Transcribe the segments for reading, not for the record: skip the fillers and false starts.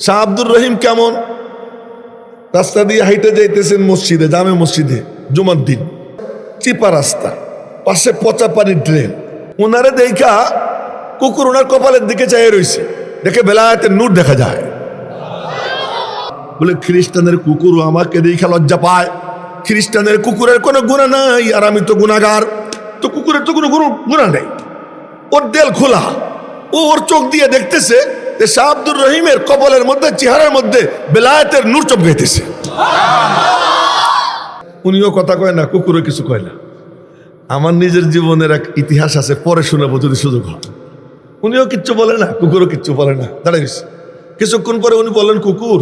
শাহ আব্দুর রহিম কেমন? রাস্তা দিয়ে হাইটে যাইতেছেন মসজিদে, জামে মসজিদে, জুমার দিন, চিপা রাস্তা, পাশে পচা পানির ড্রেন। ওনারে দেখা কুকুর ওনার কপালের দিকে চাইয়ে রয়েছে, দেখে বেলায়েতের নূর দেখা যায়। বলে খ্রিস্টানের কুকুরও আমাকে দেখা লজ্জা পায়, খ্রিস্টানের কুকুরের কোনো গুনাহ নাই আর আমি তো গুনাহগার, তো কুকুরের তো কোনো গুনাহ নেই। ওর দেল খোলা, ও ওর চোখ দিয়ে দেখতেছে যে শাহ আব্দুর রহিমের কপালের মধ্যে, চেহারার মধ্যে বেলায়েতের নূর চমকাইতেছে। উনিও কথা কয় না, কুকুরও কিছু কয় না। আমার নিজের জীবনের এক ইতিহাস আছে, পরে শোনাবো যদি সুযোগ হয়। উনিও কিচ্ছু বলে না, কুকুরও কিচ্ছু বলে না, দাঁড়াই গেছে। কিছুক্ষণ পরে উনি বললেন, কুকুর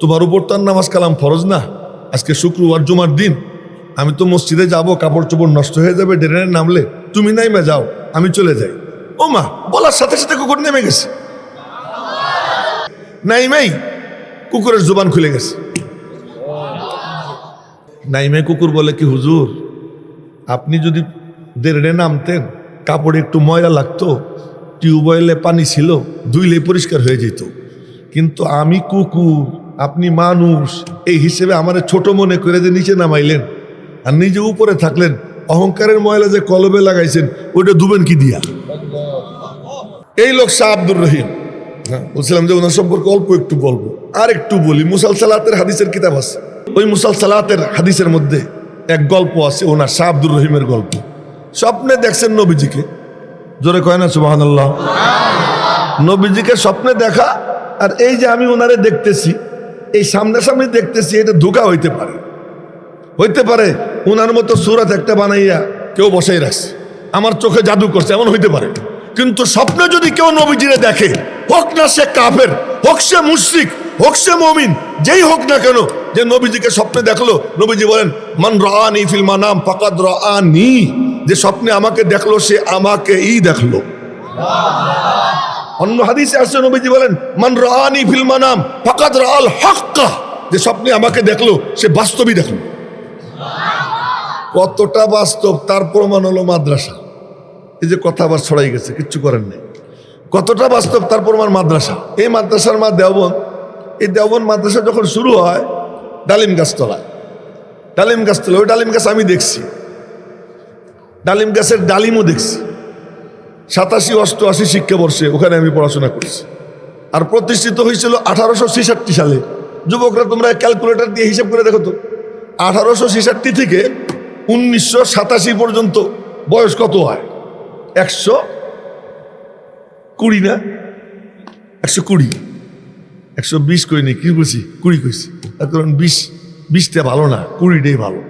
তোমার উপর তো আর নামাজ কালাম ফরজ না, আজকে শুক্রবার জুমার দিন, আমি তো মসজিদে যাব, কাপড় চোপড় নষ্ট হয়ে যাবে ড্রেনে নামলে, তুমি নাইমে যাও, আমি চলে যাই। ও মা, বলার সাথে সাথে কুকুর নেমে গেছে। নাইমেই কুকুরের জুবান খুলে গেছে। নাইমে কুকুর বলে কি, হুজুর আপনি যদি ড্রেনে নামতেন, কাপড়ে একটু ময়লা লাগতো, টিউবওয়েলে পানি ছিল, ধুইলে পরিষ্কার হয়ে যেত, কিন্তু আমি কুকুর, আপনি মানুষ, এই হিসেবে আমার ছোট মনে করে যে নিচে নামাইলেন আর নিজে উপরে থাকলেন, অহংকারের ময়লা যে কলবে লাগাইছেন ওইটা ধুবেন কি দিয়া? এই লোক শাহ আব্দুর রহিম। বলছিলাম যে ওনার সম্পর্কে অল্প একটু বলবো, আর একটু বলি। মুসালসালাতের হাদিসের কিতাব আছে, ওই মুসালসালাতের হাদিসের মধ্যে এক গল্প আছে ওনার, শাহ আব্দুর রহিমের গল্প। স্বপ্নে দেখছেন নবীজিকে, জোরে কয় না সুবহানাল্লাহ। নবীজিকে স্বপ্নে দেখা, আর এই যে আমি ওনারে দেখতেছি, এই সামনাসামনি দেখতেছি, এটা ধোঁকা হইতে পারে, হইতে পারে ওনার মতো সুরাত একটা বানাইয়া কেউ বসাই রাখছে, আমার চোখে জাদু করছে, এমন হইতে পারে। কিন্তু স্বপ্নে যদি কেউ নবীজিরে দেখে, হোক না সে কাফের, হোক সে মুশরিক, হোক সে মুমিন, যেই হোক না কেন, যে নবীজিকে স্বপ্নে দেখলো, নবীজি বলেন মান রাআনি ফিল মানাম ফাকাদ রাআনি, যে স্বপ্নে আমাকে দেখলো সে আমাকেই দেখলো। অন্য হাদিসে আসছে নবীজি বলেন মান রাআনি ফিল মানাম ফাকাদ রাআল হাক্কা, যে স্বপ্নে আমাকে দেখলো সে বাস্তবই দেখলো। কতটা বাস্তব তার প্রমাণ হলো মাদ্রাসা। এই যে কথা আবার ছড়াই গেছে, কিচ্ছু করেন নাই। কতটা বাস্তব তার প্রমাণ মাদ্রাসা। এই মাদ্রাসার মা দেওবন্দ, এই দেওবন্দ মাদ্রাসা যখন শুরু হয় ডালিম গাছতলায়, ডালিম গাছতলা, ওই ডালিম গাছ আমি দেখছি, ডালিম গাছের ডালিমও দেখছি। 87-88 শিক্ষাবর্ষে ওখানে আমি পড়াশোনা করছি। আর প্রতিষ্ঠিত হয়েছিল 1866 সালে। যুবকরা তোমরা ক্যালকুলেটর দিয়ে হিসাব করে দেখো তো, 1866 থেকে 1987 পর্যন্ত বয়স কত হয়? 120 না? 120, 120 কইনি, কি বলছি 20 কইছি। কারণ 20টা ভালো না, 20টাই ভালো।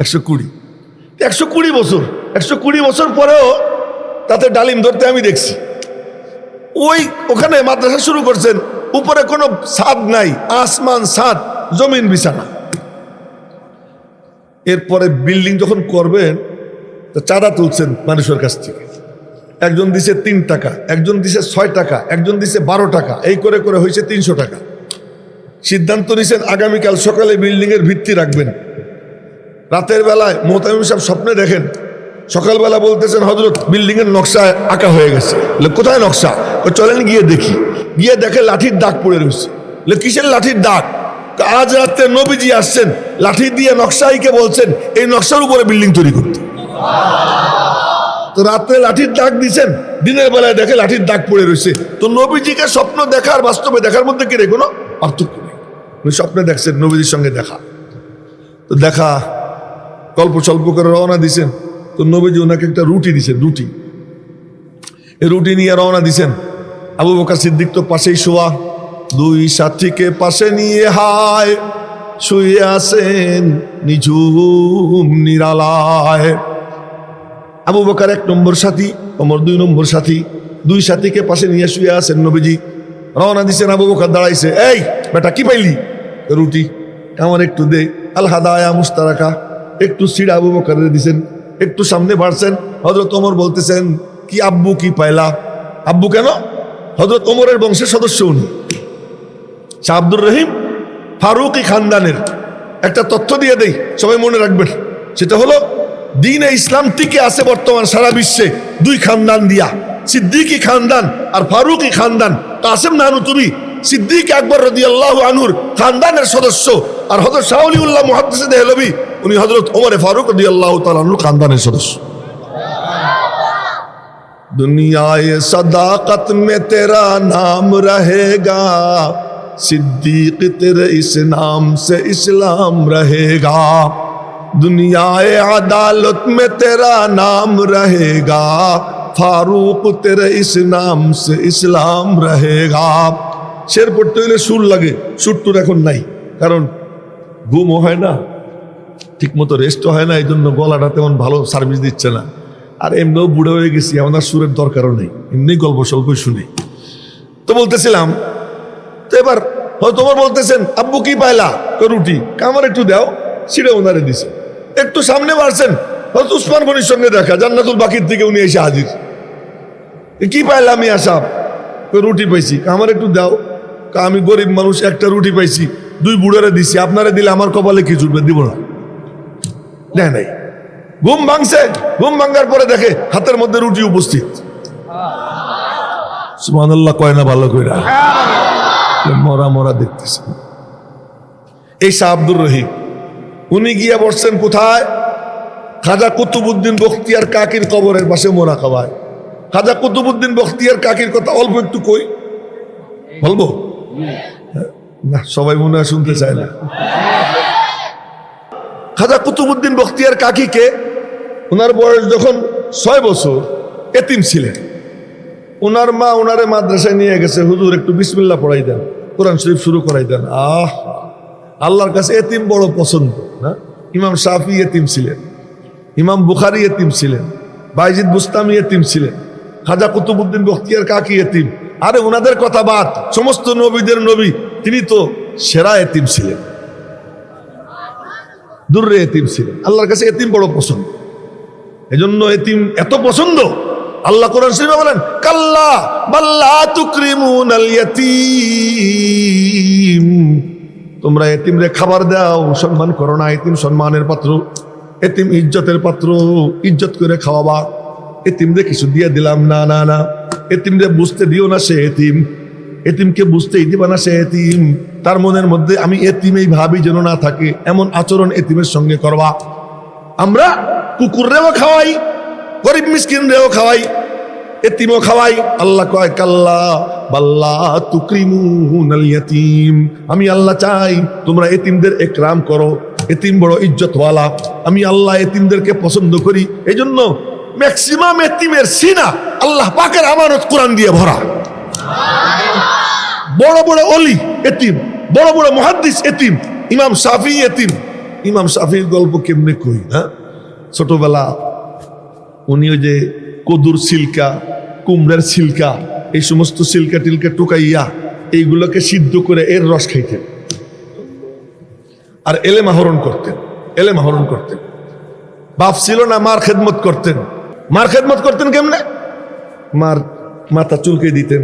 120 বছর, 120 বছর পরেও তাতে ডালিম ধরতে আমি দেখছি। ওখানে মাদ্রাসা শুরু করছেন, উপরে কোনো ছাদ নাই, আসমান ছাদ, জমিন বিছানা। এরপরে বিল্ডিং যখন করবেন তো চাঁদা তুলছেন মানুষের কাছ থেকে। একজন দিছে 3 টাকা, একজন দিছে 6 টাকা, একজন দিছে 12 টাকা, এই করে করে হয়েছে 300 টাকা। সিদ্ধান্ত নিয়েছেন আগামীকাল সকালে বিল্ডিং এর ভিত্তি রাখবেন। রাতের বেলায় মোহতামিম সাহেব স্বপ্নে দেখেন, সকালবেলা বলতেছেন হযরত বিল্ডিং এর নকশা আঁকা হয়ে গেছে। কোথায় নকশা? চলেন গিয়ে দেখি। গিয়ে দেখে লাঠির দাগ পড়ে রয়েছে। কিসের লাঠির দাগ? আজ রাতে নবীজি আসছেন, লাঠি দিয়ে নকশা আঁকে বলছেন এই নকশার উপরে বিল্ডিং তৈরি করতে। তো রাতে লাঠির দাগ দিচ্ছেন, দিনের বেলায় দেখে লাঠির দাগ পড়ে রয়েছে। তো নবীজিকে স্বপ্ন দেখার বাস্তবে দেখার মধ্যে কি রে কোনো পার্থক্য নেই। স্বপ্নে দেখছেন নবীজির সঙ্গে দেখা, তো দেখা গল্প স্বল্প করে রওনা দিছেন। তো নবীজি ওনাকে একটা রুটি দিছেন, রুটি, এই রুটি নিয়ে রওনা দিছেন। আবু বকর সিদ্দিক তো পাশেই শোয়া, 2 সাথীকে পাশে নিয়ে হায় শুয়ে আছেন নিঝুম নিরালায়। আবু বকর 1 নম্বর সাথী, ওমর 2 নম্বর সাথী, 2 সাথীকে পাশে নিয়ে শুয়ে আছেন নবীজি। রওনা দিছেন, আবু বকর দাঁড়াইছে, এই বেটা কি পাইলি? রুটি, আমার একটু দে। আল হাদায়া মুস্তারাকা, একটু সিঁড়া আবু বকরের দিছেন, একটু সামনে বাড়ছেন। হযরত ওমর বলতেছেন, কি আব্বু কি পাইলা? আব্বু কেন? হযরত ওমরের বংশের সদস্য উনি। শাহ আব্দুর রহিম ফারুকি খানদানের একটা তথ্য দিয়ে দেই, সবাই মনে রাখবেন। সেটা হলো দ্বীনে ইসলাম টিকে আছে বর্তমান সারা বিশ্বে 2 খানদান দিয়া, সিদ্দিকী খানদান আর ফারুকি খানদান। কাসেম নানুতুবি সিদ্দিক আকবর রাদিয়াল্লাহু আনহুর খানদানের সদস্য, আর হযরত শাহ ওলিউল্লাহ মুহাদ্দিস দেহলভী উনি হযরত ওমর ফারুক রাদিয়াল্লাহু তাআলা আনহুর খানদানের সদস্য। दुनियाए सदाकत में तेरा नाम रहेगा, सिद्दीक तेरे इस नाम से इस्लाम रहेगा। दुनियाए अदालत में तेरा नाम रहेगा, फारूक तेरे इस नाम से इस्लाम रहेगा। शेर पढ़ते हुए सुर लगे, सुर तो এখন নাই, কারণ ঘুমও হয় না, ঠিক মতো রেস্টও হয় না, এই জন্য গলাটা তেমন ভালো সার্ভিস দিচ্ছে না। আর এমনিও বুড়ো হয়ে গেছি, আমাদের সুরের দরকারও নেই, এমনি গল্প স্বল্প শুনি। তো বলতেছিলাম, তো এবার হয়তো তোমার বলতেছেন আব্বু কি পাইলা, রুটি, আমার একটু দাও, সিঁড়ে ওনারে দিছে। একটু সামনে বাড়ছেন, হয়তো উসমান গনির সঙ্গে দেখা, জান্নাতুল বাকির থেকে উনি এসে হাজির। কি পাইলা আমি আসাব, রুটি পাইছি, আমার একটু দাও, আমি গরিব মানুষ, একটা রুটি পাইছি, দুই বুড়োরে দিছি, আপনারা দিলে আমার কপালে কি জুটবে, দিব না। দেয় নাই। ঘুম ভাঙছে, ঘুম ভাঙার পরে দেখে হাতের মধ্যে রুটি উপস্থিত। সুবহানাল্লাহ কয় না ভালো কইরা, মরা মরা দেখতেছে। এই শাহ আব্দুর রহিম উনি গিয়ে বসছেন কোথায়, খাজা কুতুবউদ্দিন বখতিয়ার কাকির কবরের পাশে মোরা খাওয়ায়। খাজা কুতুবউদ্দিন বখতিয়ার কাকির কথা অল্প একটু কই, বলবো না, সবাই মনে হয় শুনতে চায় না। খাজা কুতুবউদ্দিন বখতিয়ার কাকিকে ওনার বয়স যখন 6 বছর, এতিম ছিলেন। ওনার মা ওনারে মাদ্রাসায় নিয়ে গেছে, হুজুর একটু বিসমিল্লাহ পড়াই দেন, কোরআন শরীফ শুরু করাই দেন। আল্লাহর কাছে এতিম বড় পছন্দ না। ইমাম শাফি এতিম ছিলেন, ইমাম বুখারী এতিম ছিলেন, বাইজিদ বুস্তামি এতিম ছিলেন, খাজা কুতুবউদ্দিন বখতিয়ার কাকি এতিম। আরে ওনাদের কথা বাদ, সমস্ত নবীদের নবী, তিনি তো সেরা এতিম ছিলেন, দুর্রে এতিম ছিলেন। আল্লাহর কাছে এতিম বড় পছন্দ, এজন্য এতিম এত পছন্দ, আল্লাহ কোরআন শরীফে বলেন কাল্লা বাল্লা তুকরিমুনাল ইয়াতীম, তোমরা এতিমরে খাবার দাও, সম্মান করো না। এতিম সম্মানের পাত্র, এতিম ইজ্জতের পাত্র, ইজ্জত করে খাওয়াবা। এতিমরে কিছু দিয়ে দিলাম না, না না, এতিমরে বুঝতে দিও না সে এতিম, এতিমকে বুঝতেই দিবা না সে এতিম। তার মনের মধ্যে আমি এতিমেই ভাবি যেন না থাকে, এমন আচরণ এতিমের সঙ্গে করবা। আমরা কুকুররেও খাওয়াই, গরিব মিসকিনরেও খাওয়াই, এতিমও খাওয়াই। আল্লাহ কয় কাল্লা বাল্লা তুকরিমুনাল ইয়াতীম, আমি আল্লাহ চাই তোমরা এতিমদের ইকরাম করো, এতিম বড় ইজ্জতওয়ালা। আমি আল্লাহ এতিমদেরকে পছন্দ করি, এই জন্য ম্যাক্সিমাম এতিমের সিনা আল্লাহ পাকের আমানত কোরআন দিয়ে ভরা। বড় বড় অলি এতিম, বড় বড় মুহাদ্দিস এতিম, ইমাম শাফি এতিম। ইমাম শাফির গল্প কেমনে কই, হ্যাঁ? ছোটবেলা উনি ওই যে কদুর সিল্কা, কুমড়ার সিল্কা, এই সমস্ত সিল্কা টিল্কা টুকাইয়া এইগুলোকে সিদ্ধ করে এর রস খাইতেন, আর এলেম আহরণ করতেন, এলেম আহরণ করতেন। বাপ ছিল না, মার খেদমত করতেন। মার খেদমত করতেন কেমনে? মার মাথা চুলকে দিতেন,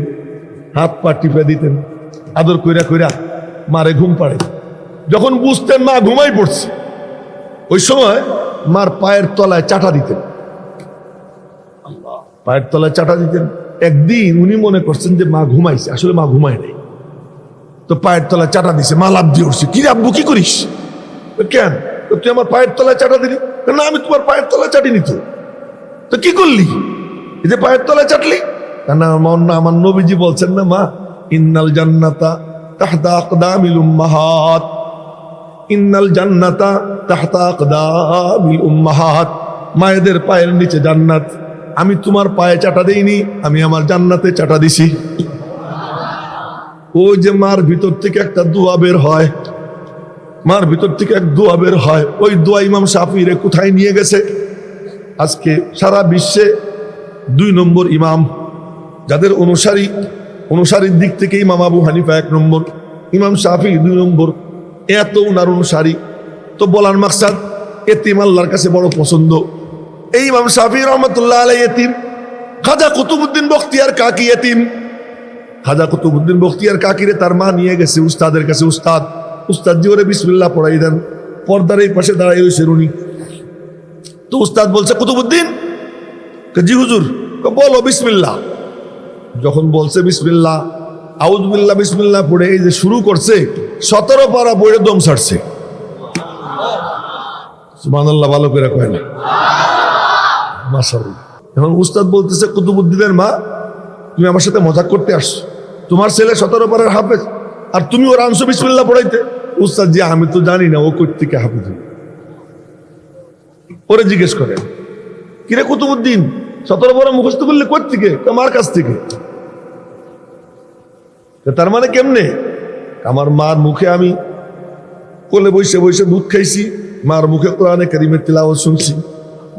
হাত পা টিপে দিতেন, আদর কইরা কইরা মারে ঘুম পাড়ে। যখন বুঝতেন মা ঘুমাই পড়ছে, ওই সময় মার পায়ের তলায় চাটা দিতেন, পায়ের তলায় চাটা দিতেন। একদিন উনি মনে করছেন যে মা ঘুমাইছে, আসলে মা ঘুমায় নাই, তো পায়ের তলায় চাটা দিছে। মা লাভ দিয়ে উঠছে, কি রে আব্বু কি করিস? কেন? তুই আমার পায়ের তলায় চাটা দিলি? না আমি তোমার পায়ের তলায় চাটিনি তো কি করলি, এই যে পায়ের তলায় চাটলি? না আমার নবীজি বলছেন না, মা ইন্নাল জান্নাতা তাহতা আকদামিল উম্মাহাত, ইন্নাল জান্নাতা তাহতা আকদামিল উম্মাহাত, মায়েদের পায়ের নিচে জান্নাত। আমি তোমার পায়ে চাটা দেইনি, আমি আমার জান্নাতে চাটা দিছি। ওই যে মার ভিতর থেকে একটা দোয়া বের হয়, মার ভিতর থেকে এক দোয়া বের হয়, ওই দোয়া ইমাম শাফিরে কোথায় নিয়ে গেছে? আজকে সারা বিশ্বে 2 নম্বর ইমাম, যাদের অনুসারীর দিক থেকে ইমাম আবু হানিফা 1 নম্বর, ইমাম শাফি 2 নম্বর। এত উনার অনুসারী, তো বলার মাকসাদ এতিম আল্লাহর কাছে বড় পছন্দ। এই ইমাম শাফি রহমতুল্লাহ আলাইহি এতিম, খাজা কুতুবউদ্দিন বখতিয়ার কাকি এতিম। খাজা কুতুবউদ্দিন বখতিয়ার কাকিরে তার মা নিয়ে গেছে উস্তাদের কাছে। উস্তাদ জি ওরে বিসমিল্লাহ পড়াই দেন। পর্দার এই পাশে দাঁড়াই রয়েছে উনি। তো উস্তাদ বলছে কুতুবউদ্দিন, জি হুজুর। বলো বিসমিল্লাহ। যখন বলছে বিসমিল্লাহ, আউযুবিল্লাহ বিসমিল্লাহ পড়ে এই যে শুরু করছে 17 পারা বইয়ে দম ছাড়ছে। সুবহানাল্লাহ, ভালো করে কয় না মাশাআল্লাহ। এখন উস্তাদ বলতেছে, কুতুবউদ্দিনের মা, তুমি আমার সাথে মজাক করতে আসছো, তোমার ছেলে 17 পারার হাফেজ আর তুমি ওর আনছো বিসমিল্লাহ পড়াইতে। উস্তাদ জি, আমি তো জানি না ও কই থেকে হাফেজ হলো। ওরে জিজ্ঞেস করে, কিরে কুতুবউদ্দিন 17 পারা মুখস্থ করলে কই থেকে? তোমার কাছ থেকে। তার মানে কেমনে? আমার মার মুখে আমি কোলে বসে বসে দুধ খাইছি, মার মুখে কোরআনে কারীমের তিলাওয়াত শুনছি,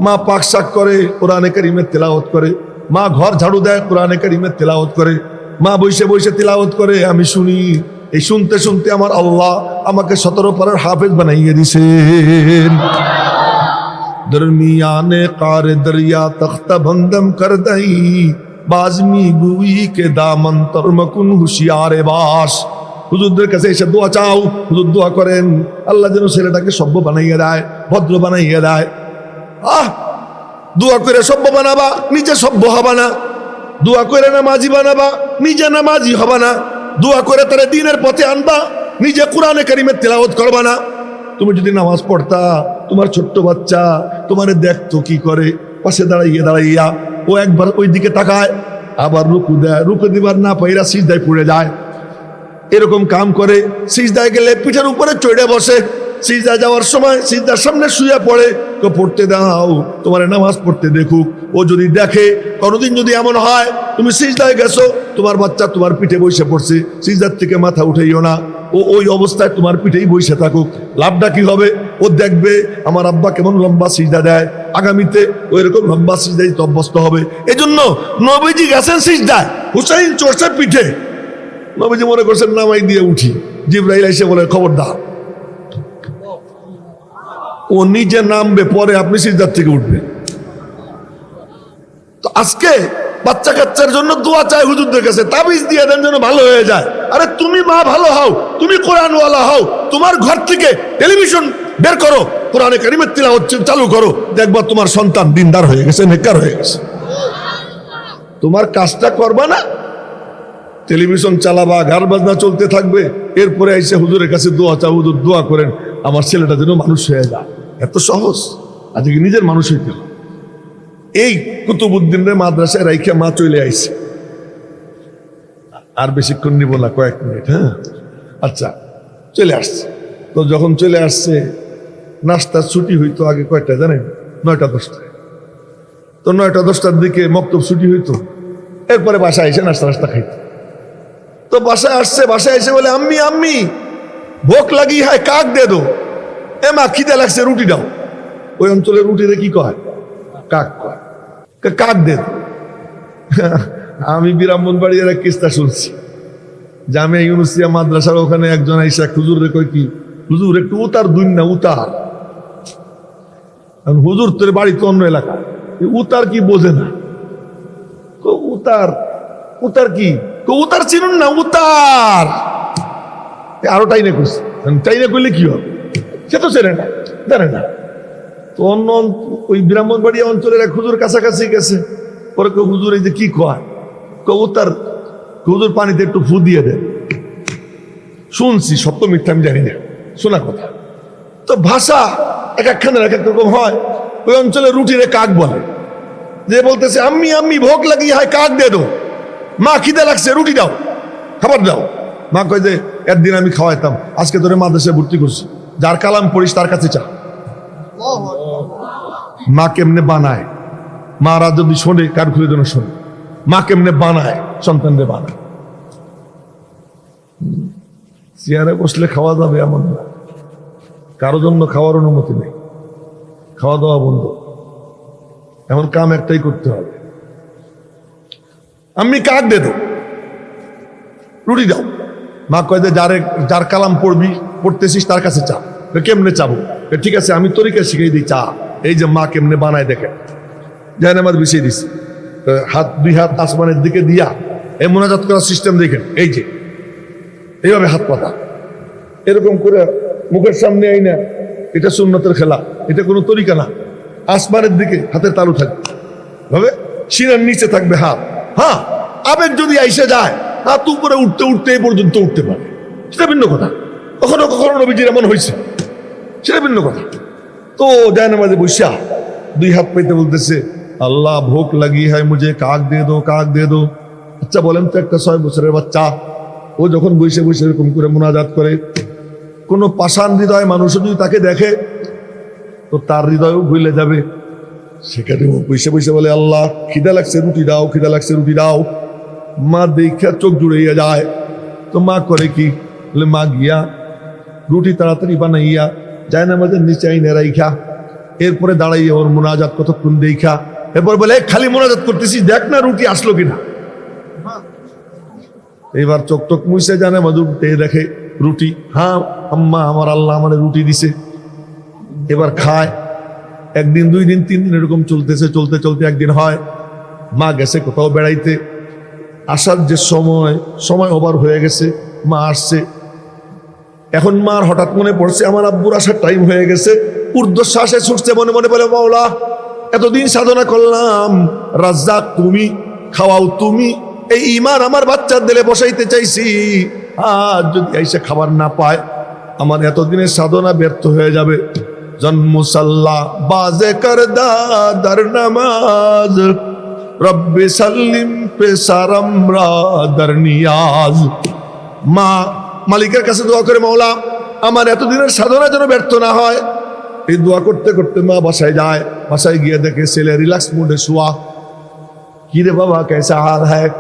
মা পাক শাক করে কোরআনে কারীমের তিলাওয়াত করে, মা ঘর ঝাড়ু দেয় কোরআনে কারীমের তিলাওয়াত করে, মা বসে বসে তিলাওয়াত করে, আমি শুনি। এই শুনতে শুনতে আমার আল্লাহ আমাকে 17 পারার হাফেজ বানাইয়ে দিছেন। দরমিয়ানে কার দরিয়া তখ্তা বন্দম কর দই, বাজমি গুই কে দামন তরমকুন হুশিয়ারে বাস। হুজুরদের কাছে এসে দোয়া চাও, হুজুর দোয়া করেন আল্লাহ যেন ছেলেটাকে সভ্য বানাইয়ে দেয়, ভদ্র বানাইয়ে দেয়। দোয়া করে সভ্য বানাবা, নিজে সভ্য হবা না। দোয়া করে নামাজি বানাবা, নিজে নামাজি হবা না। দোয়া করে তারা দ্বীনের পথে আনবা, নিজে কোরআনে কারীমের তিলাওয়াত করবা না। তুমি যদি নামাজ পড়তা, তোমার ছোট্ট বাচ্চা তোমারে দেখতো কি করে, পাশে দাঁড়াইয়া ও একবার ওই দিকে তাকায়, আবার রুকু দেয়, রুকু দিবার না পাইরা সিজদায় পড়ে যায়। এরকম কাম করে। সিজদায় গেলে পিঠের উপরে চড়ে বসে, সিজদা যাওয়ার সময় সিজদার সামনে শুয়ে পড়ে। পড়তে দাও, তোমার নামাজ পড়তে দেখুক। ও যদি দেখে, কোনোদিন যদি এমন হয় তুমি সিজদায় গেছো, তোমার বাচ্চা তোমার পিঠে বসে পড়ছে, সিজদার থেকে মাথা উঠাইও না, ও ওই অবস্থায় তোমার পিঠেই বসে থাকুক। লাভটা কি হবে? ও দেখবে আমার আব্বা কেমন লম্বা সিজদা দেয়, আগামীতে ওই রকম লম্বা সিজদায় অভ্যস্ত হবে। এজন্য নবীজি গেছেন সিজদায়, হুসাইন চড়ছে পিঠে। নবীজি মনে করছেন নামাই দিয়ে উঠি, জিবরাইল এসে বলে খবরদার। ও নিজে নামবে, পরে আপনি সিজদার থেকে উঠবেন। তো আজকে বাচ্চা কাচ্চার জন্য দোয়া চায় হুজুরদের কাছে, তাবিজ দিয়ে দেন যেন ভালো হয়ে যায়। আরে তুমি মা ভালো হও, তুমি কোরআনওয়ালা হও, তোমার ঘর থেকে টেলিভিশন বের করো, কোরআনে কারীমের তিলাওয়াত চালু করো, দেখবা তোমার সন্তান দিনদার হয়ে গেছে, নেককার হয়ে গেছে। তোমার কাজটা করবা না, টেলিভিশন চালাবা, গান বাজনা চলতে থাকবে, এরপরে এসে হুজুরের কাছে দোয়া চাও, হুজুর দোয়া করেন আমার ছেলেটা যেন মানুষ হয়ে যায়। এত সহজ? আজকে নিজের মানুষ হইতে হবে। এই কুতুবউদ্দিনের মাদ্রাসায় রাইখা মা চলে আইছে। আর বেশিক্ষণ নিব না, কয়েক মিনিট। হ্যাঁ, আচ্ছা, চলে আসছে। তো যখন চলে আসছে, নাস্তার ছুটি হইতো আগে কয়টা জানেন? 9টা 10টায়। তো 9টা 10টার দিকে মক্তব ছুটি হইতো, এরপরে বাসায় এসে নাস্তা খাইত। তো বাসায় আসছে, বাসায় এসে বলে, আম্মি আম্মি ভোক লাগি হয়, কাক দে দো। এ মা খিদে লাগছে, রুটি দাও। ওই অঞ্চলের রুটিতে কি কয়? কাক কয়। কাক দে দো। আমি ব্রাহ্মণবাড়িয়ার এক কিস্তা শুনছি, জামিয়া ইউনুসিয়া মাদ্রাসার ওখানে একজন আইসা হুজুরে কয় কি, হুজুর একটু উতার দুন না, উতার। হুজুর তোর বাড়ি তো অন্য এলাকা, উতার কি বোঝে না। উতার উতার কি? উতার চিনুন না, উতার। আরো টাইনে করছে, টাইনে করলে কি হবে? সে তো চেনে না, জানে না। তো অন্য ওই ব্রাহ্মণবাড়িয়া অঞ্চলের এক হুজুর কাছাকাছি গেছে, পরে হুজুর এই যে কি কয়, উতার। হুজুর পানিতে একটু ফু দিয়ে দেয়। শুনছি, সত্য মিথ্যা আমি জানি না, শোনা কথা। তো ভাষা এক একখানের এক এক রকম হয়। ওই অঞ্চলে রুটিরে কাক বলে, যে বলতেছে আম্মি আম্মি ভোগ লাগি হয়, কাক দে দো। মা খিদে লাগছে, রুটি দাও, খাবার দাও। মা কয় যে একদিন আমি খাওয়াইতাম, আজকে তোরে মাদ্রাসায় ভর্তি করছি, যার কালাম পড়িস তার কাছে চা। মা কেমনে বানায়, মারা যদি শোনে কার খুলে যেন শোনে, মা কেমনে বানায়, সন্তানরে বানায়। চেয়ারে বসলে খাওয়া যাবে এমন না, কারো জন্য খাওয়ার অনুমতি নেই, খাওয়া দাওয়া বন্ধ। এমন কাম একটাই করতে হবে, আমি কাক দে দো, রুটি দাও। মা কয় যে যার কালাম পড়বি, পড়তেছিস তার কাছে চা। কেমনে চাবো? ঠিক আছে, আমি তরিকা শিখিয়ে দিই চা। এই যে মা কেমনে বানায় দেখেন, জায়নামাজ বিছিয়ে দিছি, দুই হাত আসমানের দিকে দিয়া এই মোনাজাত করার সিস্টেম দেখেন, এই যে এইভাবে হাত পাতা এরকম করে মুখের সামনে আই না, এটা সুন্নতের খেলা, এটা কোনো তরিকা না। আসমানের দিকে হাতের তালু থাকবে, ভাবে সিনার নিচে থাকবে হাত। হ্যাঁ, আবেগ যদি আইসে যায় হাত উপরে উঠতে উঠতে এই পর্যন্ত উঠতে পারে, সেটা ভিন্ন কথা। কখনো কখনো নবীজির এমন হয়েছে, সেটা ভিন্ন কথা। তো জায়নামাজে বৈশা দুই হাত পাইতে বলতেছে, আল্লাহ ভোক লাগি হয় মুঝে, কাক দিয়ে দো, কাক দিয়ে দো। আচ্ছা বলেন তো, একটা 6 বছরের বাচ্চা ও যখন বসে বসে এরকম করে মুনাজাত করে, কোনো পাষাণ হৃদয় মানুষও যদি তাকে দেখে তো তার হৃদয়ও ভুলে যাবে। সেখানে ও বসে বসে বলে, আল্লাহ খিদা লাগছে রুটি দাও, খিদা লাগছে রুটি দাও। মা দেখা চোখ জুড়াইয়া যায়। তো মা করে কি, বলে মা গিয়া রুটি তাড়াতাড়ি বানাইয়া জায়নামাজের নিচে আইনে রাইখা, এরপরে দাঁড়াইয়া ওর মুনাজাত কতক্ষণ দেখা, এরপর বলে খালি মুনাজাত করতেছি, দেখ না রুটি আসলো কিনা। এবার চোখ টোক মুছে জায়নামাজ উঠতে দেখে রুটি। হ্যাঁ আম্মা, আমার আল্লাহ আমার রুটি দিছে। এবার খায়। একদিন, 2 দিন, 3 দিন এরকম চলতেছে। চলতে চলতে একদিন হয় মা গেছে কোথাও বেড়াইতে, আসার যে সময় ওভার হয়ে গেছে, মা আসছে। এখন মার হঠাৎ মনে পড়ছে আমার আব্বুর আসার টাইম হয়ে গেছে। ঊর্ধ্বশ্বাসে ছুটছে, মনে মনে বলে, মাওলা এতদিন সাধনা করলাম, রাজ্জাক তুমি, খাওয়াও তুমি, এই ঈমান আমার বাচ্চার দিলে বসাইতে চাইছি, আজ যদি আইসে খাবার না পায় আমার এতদিনের সাধনা ব্যর্থ হয়ে যাবে। জন্মুসাল্লাহ বাজে করদা দার নামাজ, রব্বে সাল্লিম পে সারমরা দার নিয়াজ। মা মালিকের কাছে দোয়া করে, মাওলা আমার এতদিনের সাধনা যেন ব্যর্থ না হয়। এই দোয়া করতে করতে মা বাসায় যায়। বাসায় গিয়ে দেখে ছেলে রিল্যাক্স মুডে শোয়া। কি রে বাবা, কেসা হাল হ্যায়?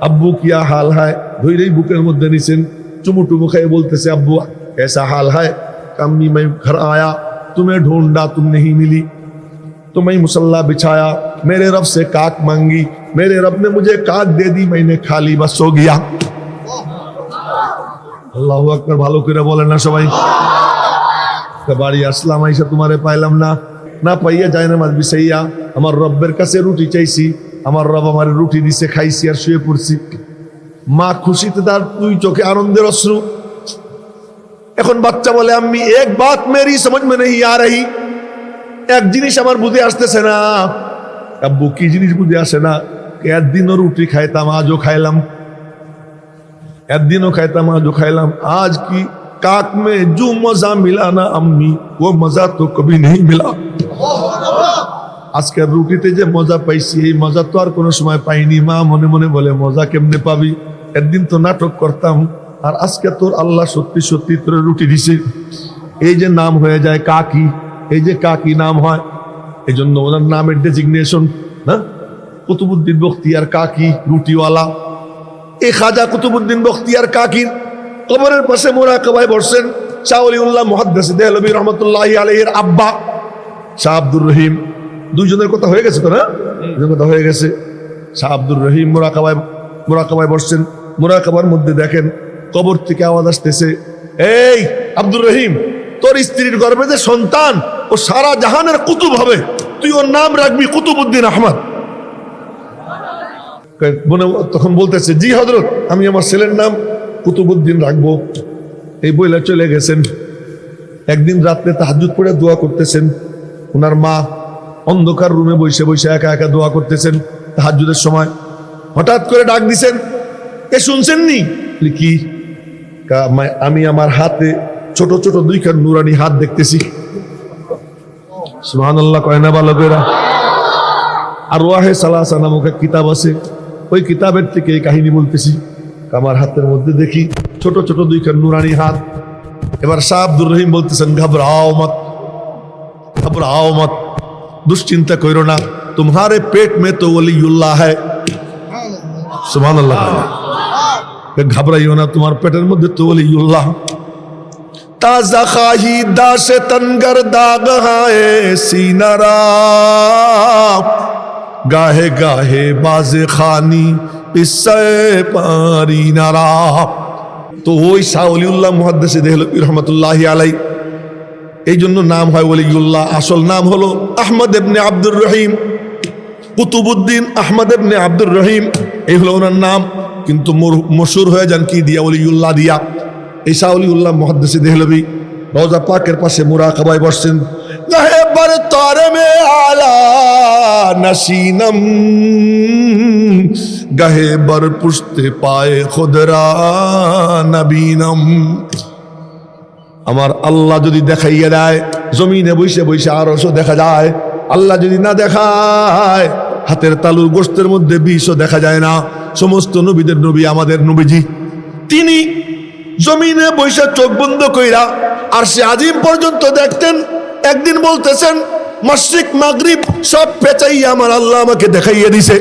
আব্বু কিয়া হাল হ্যায়? ধৈরেই বুকের মধ্যে নিছেন, চুমু টুমু খাইয়ে বলতেছে, আব্বু कैसा हाल है? कम्मी मैं घर आया, तुम्हें ढूंढा तुम नहीं मिली, तो मैं मुसल्ला बिछाया, मेरे रब से काक मांगी, मेरे रब ने मुझे काक दे दी, मैंने खा ली, बस सो गया। আল্লাহু আকবার। ভালো করে বলেন না সবাই। বাড়ি আসলাম, আইসা তোমারে পাইলাম না, না পাইয়া জায়নামাজ বিছাইয়া আমার রব্বের কাছে রুটি চাইছি, আমার রব আমার রুটি দিছে, খাইছি আর শুয়ে পড়ছি। মা খুশিতে তার 2 চোখে আনন্দের অশ্রু। এখন বাচ্চা বলে, আম্মি এক বাত মেরি সমঝ মে নেই আ রহি, এক জিনিস আমার বুঝে আসতেছে না। আব্বু কি জিনিস বুঝে আসে না? একদিনও রুটি খাইতাম, আজও খাইলাম, একদিনও খাইতাম আজও খাইলাম, আজ কি কাক মে जो मजा मिला ना अम्मी वो मजा तो कभी नहीं मिला। আজকের রুটিতে যে মজা পাইছি এই মজা তো আর কোনো সময় পাইনি। মা মনে মনে বলে, মজা কেমনে পাবি? একদিন তো নাটক করতাম, আর আজকে তোর আল্লাহ সত্যি সত্যি তোর রুটি দিছে। এই যে নাম হয়ে যায় কাকি, এই যে কাকি নাম হয়, এই জন্য ওনার নামের ডেজিগনেশন না, কুতুবউদ্দিন বখতিয়ার কাকি রুটিওয়ালা। এই খাজা কুতুবউদ্দিন বখতিয়ার কাকির কবরের পাশে মুরাকাবায় বসছেন শাহ ওলিউল্লাহ মুহাদ্দিস দেহলভী রাহমাতুল্লাহি আলাইহির আব্বা শাহ আব্দুর রহিম। 2 জনের কথা হয়ে গেছে তো না? 2 জনের কথা হয়ে গেছে। শাহ আব্দুর রহিম মুরাকাবায় বসছেন। মুরাকাবার মধ্যে দেখেন কবর থেকে আওয়াজ আসতেছে, এই আব্দুর রহিম, তোর স্ত্রীর গর্ভে যে সন্তান ও সারা জাহানের কুতুব হবে, তুই ওর নাম রাখবি কুতুবউদ্দিন আহমদ। তখন বলতেছে, জি হযরত, আমি আমার ছেলের নাম কুতুবউদ্দিন রাখবো। এই বইলা চলে গেছেন। একদিন রাত্রে তাহাজ্জুদ পড়ে দোয়া করতেছেন। ওনার মা অন্ধকার রুমে বসে বসে একা একা দোয়া করতেছেন তাহাজ্জুদের সময়। হঠাৎ করে ডাক দিছেন, এ শুনছেননি? কি? আমি আমার হাতে ছোট ছোট 2খান নুরানি হাত দেখতেছি। সুবহানাল্লাহ কয় না বালকেরা? আর ওয়াহে সালাসা নামক এক কিতাব আছে, ওই কিতাবের থেকে এই কাহিনী বলতেছি। আমার হাতের মধ্যে দেখি ছোট ছোট 2খান নুরানি হাত। এবার শাহ আব্দুর রহিম বলতেছেন, ঘবরাও মত, ঘবরাও মত, দুশ্চিন্তা কইরো না, তোমারে পেট মে তো ওলিউল্লাহ হ্যায়। সুবহানাল্লাহ। ঘবরাইও না, তোমার পেটের মধ্যে তো ওলিউল্লাহ। তাজা খাহি দাশে তনগর দাগ হায় সিনারা, গাহে গাহে বাজে খানি পিসে পারি নারা। তো ওই শাহ ওলিউল্লাহ মুহাদ্দিস দেহলভী রাহমাতুল্লাহি আলাইহি, এই জন্য নাম হয় ওলিউল্লাহ। আসল নাম হলো আহমদ ইবনে আব্দুর রহিম, কুতুবউদ্দিন আহমদ ইবনে আব্দুর রহিম, এই হলো ওনার নাম। কিন্তু মশহুর হয়ে যান কি দিয়া? ওলিউল্লাহ দিয়া। এই শাহ ওলিউল্লাহ মুহাদ্দিস দেহলভী রওজা পাকের পাশে মুরাকাবায় বসছেন। গাহে বার তারে মে আলা নশীনম, গাহে বর পুষতে পায়ে খুদরা নবীনম। আমার আল্লাহ যদি দেখাইয়া দেয়, জমিনে বসে বসে আরশও দেখা যায়। আল্লাহ যদি না দেখায়, হাতের তালুর গোশতের মধ্যে বিষও দেখা যায় না। সমস্ত নবীদের নবী আমাদের নবীজি, তিনি জমিনে বসে চোখ বন্ধ কইরা আরশে আজিম পর্যন্ত দেখতেন। একদিন বলতেছেন, মাশরিক মাগরিব সব পেঁচাইয়া আমার আল্লাহ আমাকে দেখাইয়া দিছে।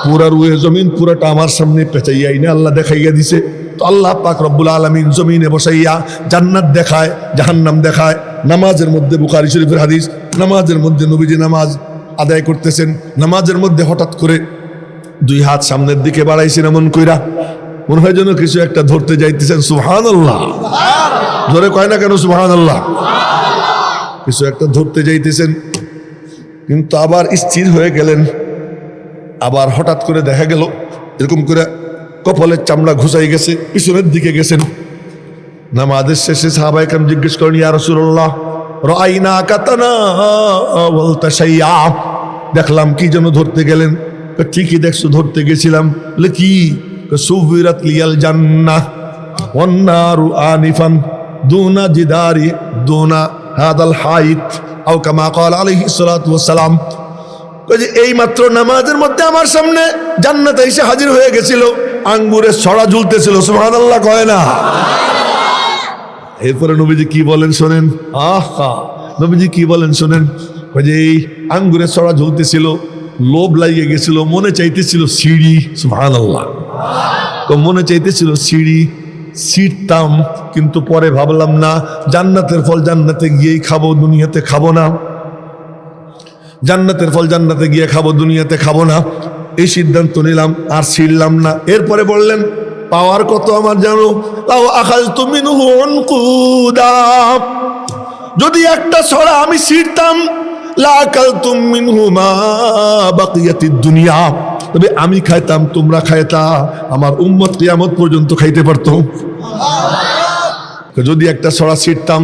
পুরা রুয়ে জমিন পুরাটা আমার সামনে পেঁচাইয়াই না আল্লাহ দেখাইয়া দিছে। তো আল্লাহ পাক রব্বুল আলামিন জমিনে বসাইয়া জান্নাত দেখায়, জাহান্নাম দেখায়। নামাজের মধ্যে, বুখারী শরীফের হাদিস, নামাজের মধ্যে নবীজি নামাজ আদায় করতেছেন। নামাজের মধ্যে হঠাৎ করে দুই হাত সামনের দিকে বাড়াইছেন এমন কইরা, মনে হয় যেন কিছু একটা ধরতে যাইতেছেন। সুবহানাল্লাহ, জোরে কয় না কেন সুবহানাল্লাহ? কিছু একটা ধরতে যাইতেছেন, কিন্তু আবার স্থির হয়ে গেলেন। আবার হঠাৎ করে দেখা গেল এরকম করে কপালের চামড়া ঘুষাই গেছে, পিছনের দিকে গেছেন। নামাজের শেষে সাহাবায়ে কেরাম জিজ্ঞেস করেন, ইয়া রাসূলুল্লাহ রাআইনাকা তানাওয়ালতা শাইআ, দেখলাম কি যেন ধরতে গেলেন। ঠিকই দেখছো, ধরতে গেছিলাম। বলে কি? সুবিরাত লিয়াল জান্নাহ ওয়ান নারু আনিফান দুনা জিদারি দুনা হাদাল হাইত আও কামা ক্বাল আলাইহিস সালাতু ওয়াস সালাম। এই মাত্র নামাজের মধ্যে আমার সামনে জান্নাত এসে হাজির হয়ে গেছিল, আঙ্গুরের ছড়া ঝুলতেছিল। সুবহানাল্লাহ কয় না? এরপরে নবীজি কি বলেন শোনেন। আহা, নবীজি কি বলেন শোনেন। যে এই আঙ্গুরের ছড়া ঝুলতেছিল, লোভ লাগিয়ে গেছিল, মনে চাইতেছিল সিঁড়ি। সুবহানাল্লাহ, মনে চাইতেছিল সিঁড়ি ছিঁড়তাম, কিন্তু পরে ভাবলাম না, জান্নাতের ফল জান্নাতে গিয়েই খাবো, দুনিয়াতে খাবো না। জান্নাতের ফল জান্নাতে গিয়ে খাবো, দুনিয়াতে খাবো না। এই সিদ্ধান্ত নিলাম, আর ছিঁড়লাম না। এরপরে বললেন, পাওয়ার কত আমার জানো? লাউ আখাযতু মিনহু উনকুদা, যদি একটা ছড়া আমি ছিঁড়তাম, লা আকালতুম মিনহু মা বাকিয়াতিদ দুনিয়া, তবে আমি খাইতাম, তোমরা খাইতা, আমার উম্মত কিয়ামত পর্যন্ত খাইতে পারতো। যদি একটা ছড়া ছিঁড়তাম,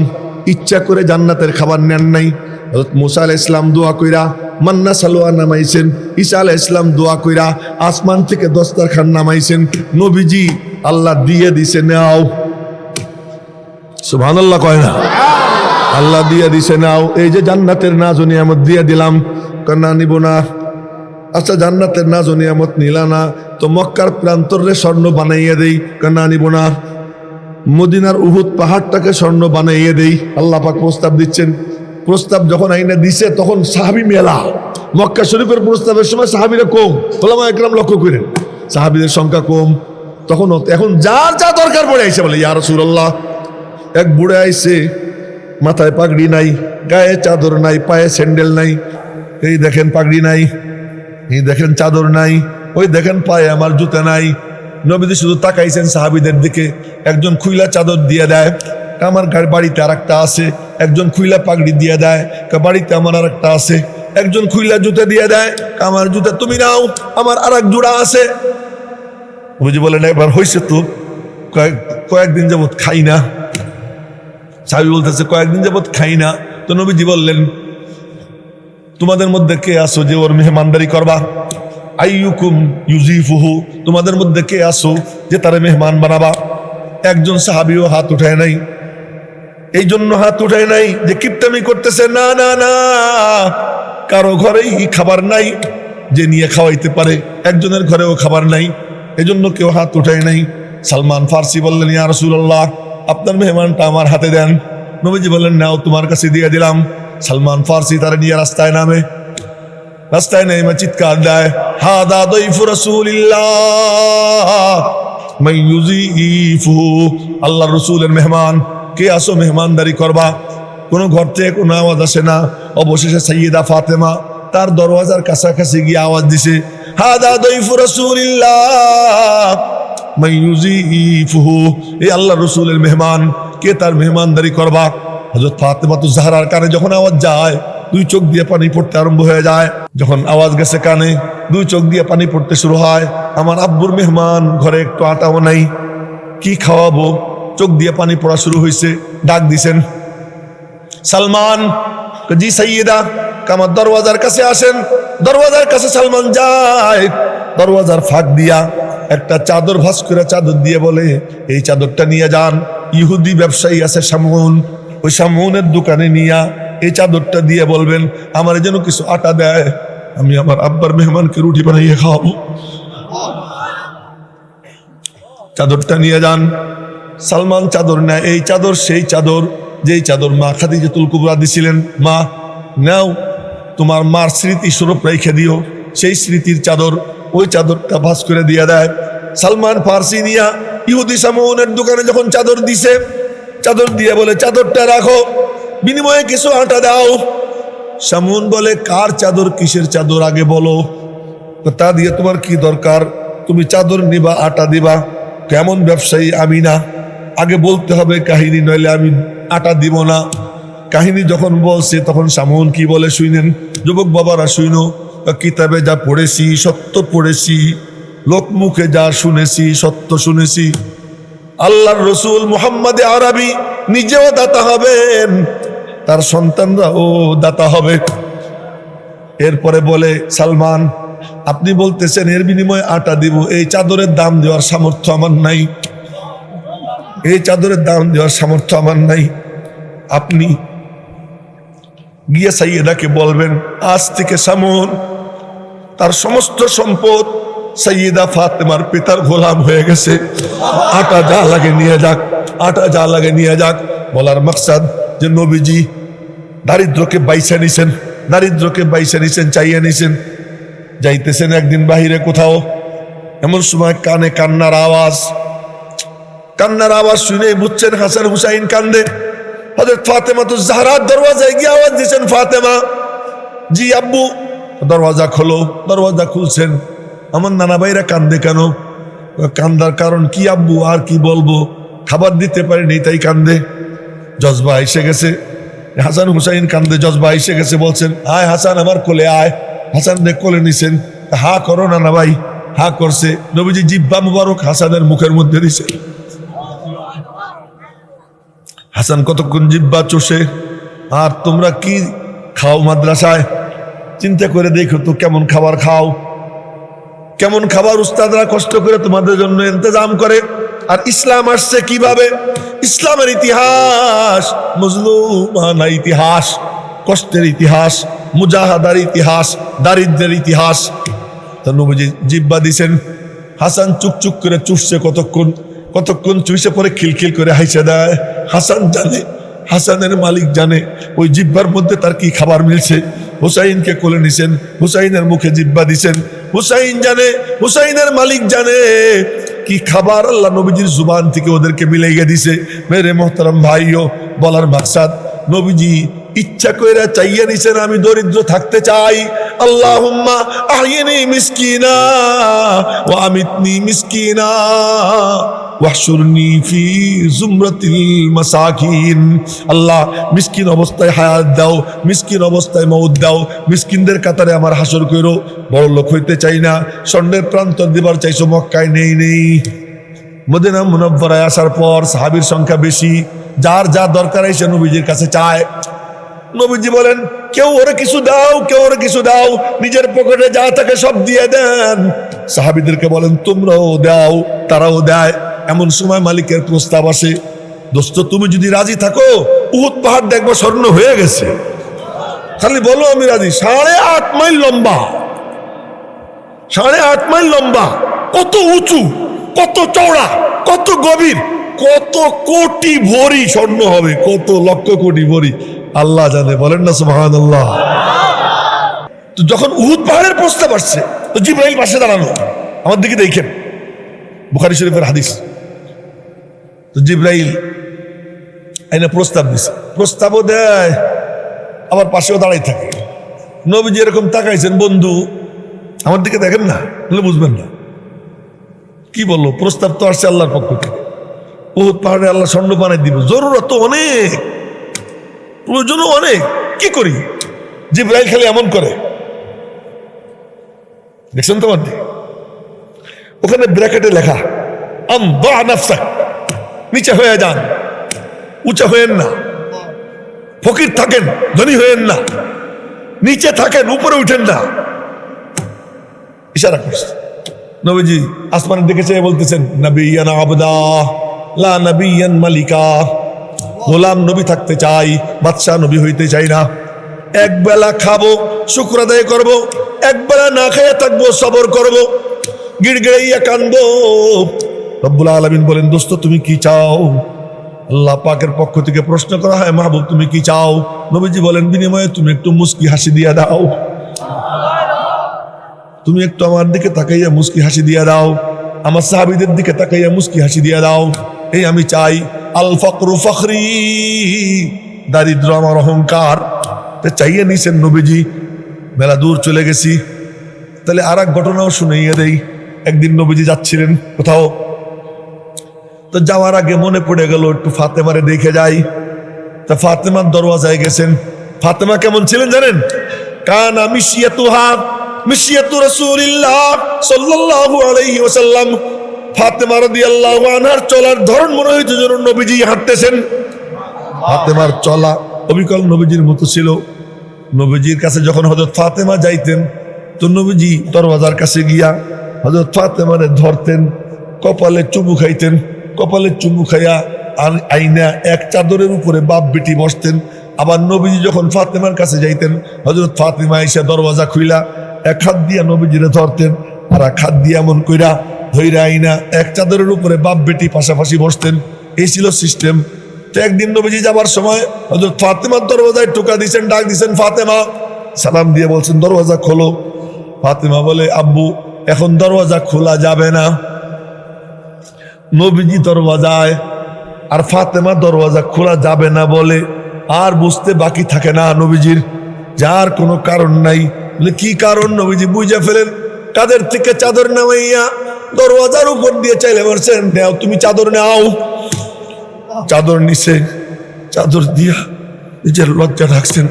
ইচ্ছা করে জান্নাতের খাবার নেন নাই। হযরত মুসা আলাইহিস সালাম দোয়া কইরা মান্না সালোয়া নামাইছেন। ঈসা আলাইহিস সালাম দোয়া কইরা আসমান থেকে দস্তরখান নামাইছেন। নবীজি আল্লাহ দিয়ে দিছে, নাও। সুবহানাল্লাহ কয় না? আল্লাহ দিয়ে দিছে, নাও। এই যে জান্নাতের নাজ নিয়ামত দিয়ে দিলাম। না নিব না। আচ্ছা, জান্নাতের নাজ নিয়ামত নিলা না, তো মক্কার প্রান্তরে স্বর্ণ বানাইয়া দেই। না নিব না। মদিনার উহুদ পাহাড়টাকে স্বর্ণ বানাইয়া দেই। আল্লাহ পাক প্রস্তাব দিচ্ছেন। প্রস্তাব যখন আইনা দিছে তখন সাহাবী মেলা। মক্কা শরীফের প্রস্তাবের সময় সাহাবীরা কম, ওলামায়ে কেরাম লক্ষ্য করেন, সাহাবীদের সংখ্যা কম। তখন এখন যার যা দরকার পড়ে আইসে বলে, ইয়া রাসূলুল্লাহ। এক বুড়ে আইছে, মাথায় পাগড়ি নাই, গায়ে চাদর নাই, পায়ে স্যান্ডেল নাই। এই দেখেন পাগড়ি নাই, এই দেখেন চাদর নাই, ওই দেখেন পায়ে আমার জুতা নাই। নবীজি শুধু তাকাইছেন সাহাবীদের দিকে। একজন খুইলা চাদর দিয়ে দেয়, আমার বাড়িতে আর একটা আছে। একজন খুইলা পাগড়ি দিয়ে দেয়, বাড়িতে আমার আর একটা আছে। একজন খুইলা জুতা দিয়ে দেয়, আমার জুতা তুমি নাও, আমার আর এক জোড়া আছে। বুঝি বলেন, একবার হয়েছে তো, কয়েকদিন যাবত খাই না। সাহাবী বলতেছে, কয়েকদিন যাবত খাই না। তো নবীজি বললেন, তোমাদের মধ্যে কে আসো যে ওর মেহমানদারি করবা? আইয়ুকুম ইউজিফুহু, তোমাদের মধ্যে কে আসো যে তারে মেহমান বানাবা? একজন সাহাবীও হাত উঠায় নাই। এই জন্য হাত উঠায় নাই যে কিপটামি করতেছে, না না না, কারো ঘরেই খাবার নাই যে নিয়ে খাওয়াইতে পারে। একজনের ঘরেও খাবার নাই, এজন্য কেউ হাত উঠায় নাই। সালমান ফার্সি বললেন, ইয়া রাসূলুল্লাহ, আপনার মেহমানটা আমার হাতে দেন। নবীজি বললেন, নাও, তোমার কাছে দিয়ে দিলাম। সালমান ফার্সি তারা নিয়ে রাস্তায় নামে। রাস্তায় নেমে চিৎকার দেয়, হাদা দাইফু রাসূলিল্লাহ মাইয়ুজিফু, আল্লাহ রসুলের মেহমান। কে আসো মেহমানদারি করবা? কোনো ঘর থেকে কোনো আওয়াজ আসে না। অবশেষে সাইয়্যিদা ফাতেমা তার দরওয়াজার কাছাকাছি গিয়ে আওয়াজ দিছে, হাদা দাইফু রাসূলিল্লাহ মাইয়ুজিফুহু, এই আল্লাহ রসুলের মেহমান, কে তার মেহমানদারি করবা? হযরত ফাতেমা তো জাহরার কানে যখন আওয়াজ যায়, দুই চোখ দিয়ে পানি পড়তে আরম্ভ হয়ে যায়। যখন আওয়াজ গেছে কানে, দুই চোখ দিয়ে পানি পড়তে শুরু হয়। আমার আব্বুর মেহমান, ঘরে একটু আটাও নাই, কি খাওয়াবো? চোখ দিয়ে পানি পড়া শুরু হয়েছে। ডাক দিছেন, সালমান। জি সাইয়্যিদা, আমার দরওয়াজার কাছে আসেন। দরওয়াজার কাছে সালমান যায়, দরওয়াজার ফাঁক দিয়া একটা চাদর ভাঁজ করে চাদর দিয়ে বলে, এই চাদরটা নিয়ে যান, ইহুদি ব্যবসায়ী আছে শামউন, ওই শামউনের দোকানে নিয়া এই চাদরটা দিয়ে বলবেন আমার যেন কিছু আটা দেয়, আমি আমার আব্বার মেহমানকে রুটি বানাইয়ে খাওয়াবো। চাদরটা নিয়ে যান। সালমান চাদর নেয়। এই চাদর সেই চাদর যেই চাদর মা খাদিজাতুল কুবরা দিছিলেন। মা নাও, তোমার মার স্মৃতি স্বরূপ রেখে দিও। সেই স্মৃতির চাদর, ওই চাদরটা ভাঁজ করে দিয়ে দেয়। সালমান ফার্সি নিয়া ইহুদি শামউনের দোকানে যখন চাদর দিছে, চাদর দিয়ে বলে চাদরটা রাখো, বিনিময়ে কিছু আটা দাও। শামউন বলে কার চাদর, কিসের চাদর আগে বলো, তা দিয়ে তোমার কি দরকার, তুমি চাদর নিবা আটা দিবা, কেমন ব্যবসায়ী আমি না, আগে বলতে হবে কাহিনী, নইলে আমি আটা দিব না। কাহিনী যখন বলছে তখন শামউন কি বলে শুনেন, যুবক বাবারা শুনো, কিতাবে যা পড়েছি সত্য পড়েছি, লোকমুখে যা শুনেছি সত্য শুনেছি। আল্লাহর রসুল মুহাম্মদে আরবি নিজেও দাতা হবেন, তার সন্তানরাও দাতা হবে। এরপরে বলে সালমান, আপনি বলতেছেন এর বিনিময়ে আটা দিব, এই চাদরের দাম দেওয়ার সামর্থ্য আমার নাই, এই চাদরের দাম দেওয়ার সামর্থ্য আমার নাই। আপনি গিয়ে সাইয়েদাকে বলবেন আজ থেকে শামউন তার সমস্ত সম্পদ সাইয়েদা ফাতেমার পিতার গোলাম হয়ে গেছে, আটা যা লাগে নিয়ে যাক, আটা যা লাগে নিয়ে যাক। বলার মাকসাদ যে নবীজি দারিদ্রকে বাইসে নিছেন, দারিদ্রকে বাইসে নিছেন, চাইয়ে নিছেন। যাইতেছেন একদিন বাহিরে কোথাও, এমন সময় কানে কান্নার আওয়াজ, কান্নার আওয়াজ শুনে বুঝছেন হাসান হুসাইন কান্দে। হযরত ফাতেমা তো জাহরার দরওয়াজায় গিয়ে আওয়াজ দিয়েছেন, ফাতেমা, জি আব্বু। দরওয়াজা খোলো। দরওয়াজা খুলছেন। আমার নানা ভাইরা কান্দে কেন? কান্দার কারণ কি আব্বু, আর কি বলবো, খাবার দিতে পারিনি তাই কান্দে। জজবা এসে গেছে, হাসান হুসাইন কান্দে, জজবা এসে গেছে, বলছেন আয় হাসান আমার কোলে আয়। হাসান রে কোলে নিছেন, হা করো নানা ভাই, হা করছে। নবীজি জিব্বা মুবারক হাসানের মুখের মধ্যে দিছে। হাসান কতক্ষণ জিব্বা চষে। আর তোমরা কি খাও মাদ্রাসায়? চিন্তা করে দেখো তো কেমন খাবার খাও, কেমন খাবার উস্তাদরা কষ্ট করে তোমাদের জন্য ইন্তজাম করে। আর ইসলাম আসছে কিভাবে? ইসলামের ইতিহাস মজলুমানা ইতিহাস, কষ্টের ইতিহাস, মুজাহাদার ইতিহাস, দারিদ্রের ইতিহাস। তো নবীজি জিব্বা দিছেন। হাসান চুকচুক করে চুষছে কতক্ষণ, কতক্ষণ চুষে পরে খিলখিল করে হাইসে দেয়। হাসান জানে, হাসানের মালিক জানে ওই জিব্বার মধ্যে তার কি খাবার মিলছে। হুসাইনকে কোলে নিছেন, হুসাইনের মুখে জিব্বা দিছেন। হুসাইন জানে, হুসাইনের মালিক জানে কি খাবার আল্লাহ নবীজির জুবান থেকে ওদেরকে মিলাইয়া দিছে। মেরে মোহতারাম ভাইও, বলার মাকসাদ নবীজি ইচ্ছা কইরা চাইয়া নিছেন আমি দরিদ্র থাকতে চাই। আল্লাহুম্মা আহিনি মিসকিনা ওয়া আমিতনি মিসকিনা ওয়াহশুরনি ফি জুমরাতিল মাসাকিন। আল্লাহ মিসকিন অবস্থায় হায়াত দাও, মিসকিন অবস্থায় মউত দাও, মিসকিনদের কাতারে আমার হাসর কইরো। বড় লোক হইতে চাই না, স্বর্ণের প্রান্তর দিবার চাইছো, মক্কায় নেই। মদিনা মুনাব্বরায় আসার পর সাহাবীর সংখ্যা বেশি, যার যা দরকার এসে নবীজির কাছে চায়। নবীজি বলেন কেউ ওরে কিছু দাও, কেউ ওরে কিছু দাও, নিজের পকেটে যা থাকে সব দিয়ে দেন। সাহাবীদেরকে বলেন তোমরাও দাও, তারাও দেয়। এমন সময় মালিকের প্রস্তাব আসে, দোস্ত তুমি যদি রাজি থাকো উহুদ পাহাড় দেখবো স্বর্ণ হয়ে গেছে, খালি বলো আমি রাজি। 8.5 মাইল লম্বা, 8.5 মাইল লম্বা, কত উঁচু, কত চওড়া, কত গভীর, কত কোটি ভরি স্বর্ণ হবে, কত লক্ষ কোটি ভরি আল্লাহ জানে। বলেন না সুবহানাল্লাহ। তো যখন উহুদ পাহাড়ের প্রস্তাব আসছে তো জিবরাইল পাশে দাঁড়ানো, আমার দিকে দেখেন, বুখারী শরীফের হাদিস। তো জিবরাইল আইনা প্রস্তাব দিছে, প্রস্তাবও দেয় আবার পাশেও দাঁড়াই থাকে। নবীজি এরকম তাকাইছেন, বন্ধু আমার দিকে দেখেন না, বলে বুঝবেন না কি বললো। প্রস্তাব তো আসছে আল্লাহর পক্ষ থেকে, উহুদ পাহাড়ে আল্লাহ স্বর্ণ বানাই দিব, জরুরত তো অনেক, প্রয়োজনও অনেক, কি করি? জিবরাইল খালি এমন করে, দেখছেন তোমার দিকে, ওখানে ব্র্যাকেটে লেখা আমদা নাফসাক, নিচে হয়ে যান, উঁচা হয়েন না, ফকির থাকেন ধনী হয়েন না, নিচে থাকেন উপরে উঠেন না, ইশারা করছে। নবীজি আসমানের দিকে চেয়ে বলতেছেন, নবিয়ান আবদা লা নবিয়ান মালিকা, গোলাম নবী থাকতে চাই, বাদশাহ নবী হইতে চাই না। এক বেলা খাবো, শুকর আদায় করবো, এক বেলা না খেয়ে থাকবো, সবর করবো, গিড়গিড়াইয়া কানবো। রব্বুল আলামিন বলেন, দোস্ত তুমি কি চাও? আল্লাহ পাকের পক্ষ থেকে প্রশ্ন করা হয়, মাহবুব তুমি কি চাও? নবীজি বলেন, বিনিময়ে তুমি একটু মুস্কি হাসি দিয়া দাও, তুমি একটু আমার দিকে তাকাইয়া মুস্কি হাসি দিয়া দাও, আমার সাহাবীদের দিকে তাকাইয়া মুস্কি হাসি দিয়া দাও, এই আমি চাই। আল ফকরু ফখরি, দারিদ্র আমার অহংকার। চাইয়ে নিছেন নবীজি। মেলা দূর চলে গেছি, তাহলে আর এক ঘটনাও শুনাইয়া দেই। একদিন নবীজি যাচ্ছিলেন কোথাও, তো যাওয়ার আগে মনে পড়ে গেল একটু ফাতেমারে দেখে যাই। তা ফাতেমার দরওয়াজায় গেছেন। ফাতেমা কেমন ছিলেন জানেন? কানা মিশিয়াতুহা মিশিয়াতু রাসূলিল্লাহ সাল্লাল্লাহু আলাইহি ওয়াসাল্লাম। ফাতেমা রাদিয়াল্লাহু আনহার চলার ধরন মনে হইতো যেন নবীজি হাঁটতেছেন। ফাতেমার চলা অবিকল নবীজির মতো ছিল। নবীজির কাছে যখন হযরত ফাতেমা যাইতেন, তো নবীজি দরওয়াজার কাছে গিয়া হযরত ফাতেমারে ধরতেন, কপালে চুমু খাইতেন। কপালে চুমু খাইয়া আর আইনা এক চাদরের উপরে বাপ বেটি বসতেন। আবার নবীজি যখন ফাতেমার কাছে যাইতেন, হযরত ফাতেমা এসে দরওয়াজা খুইলা এক হাত দিয়া নবীজিরে ধরতেন, আর এক হাত দিয়া এমন কইরা ধইরা আইনা এক চাদরের উপরে বাপ বেটি পাশাপাশি বসতেন। এই ছিল সিস্টেম। তো একদিন নবীজি যাবার সময় হযরত ফাতেমার দরওয়াজায় টোকা দিয়েছেন, ডাক দিয়েছেন, ফাতেমা। সালাম দিয়ে বলছেন, দরওয়াজা খোলো। ফাতেমা বলে, আব্বু এখন দরওয়াজা খোলা যাবে না। নবীজি দরওয়াজায় আর ফাতেমা দরওয়াজা খোলা যাবে না বলে আর বুঝতে বাকি থাকে না নবীজির, যার কোনো কারণ নাই। বলে কি কারণ? নবীজি বুঝে ফেলেন। কাদের থেকে চাদর নামাইয়া দরওয়াজার উপর দিয়ে চাইলে বলছেন, নাও তুমি চাদর নাও। চাদর নিছে, চাদর দিয়া নিজের লজ্জা ঢাকছেন,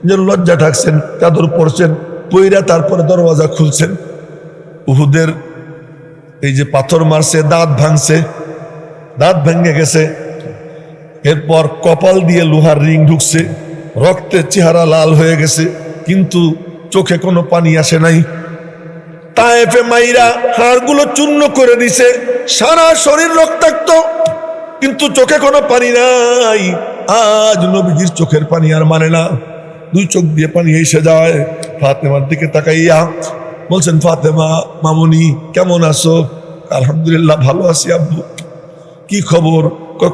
নিজের লজ্জা ঢাকছেন, চাদর পরছেন, পইরা তারপরে দরওয়াজা খুলছেন। উহুদের এই যে পাথর মারছে, দাঁত ভাঙছে, দাঁত ভেঙে গেছে। এরপর কপাল দিয়ে লোহার রিং ঢুকছে, রক্তের চেহারা লাল হয়ে গেছে, কিন্তু চোখে কোনো পানি আসে নাই। তায়েফে মাইরা হাড়গুলো চূর্ণ করে দিছে, সারা শরীর রক্তাক্ত, কিন্তু চোখে কোনো পানি নাই। আজ নবীজির চোখের পানি আর মানে না, দুই চোখ দিয়ে পানি এসে যায়। ফাতেমার দিকে তাকাইয়া বলছেন, ফাতেমা মামুনি কেমন আছো? আলহামদুলিল্লাহ ভালো আছি আব্বু। কি খবর?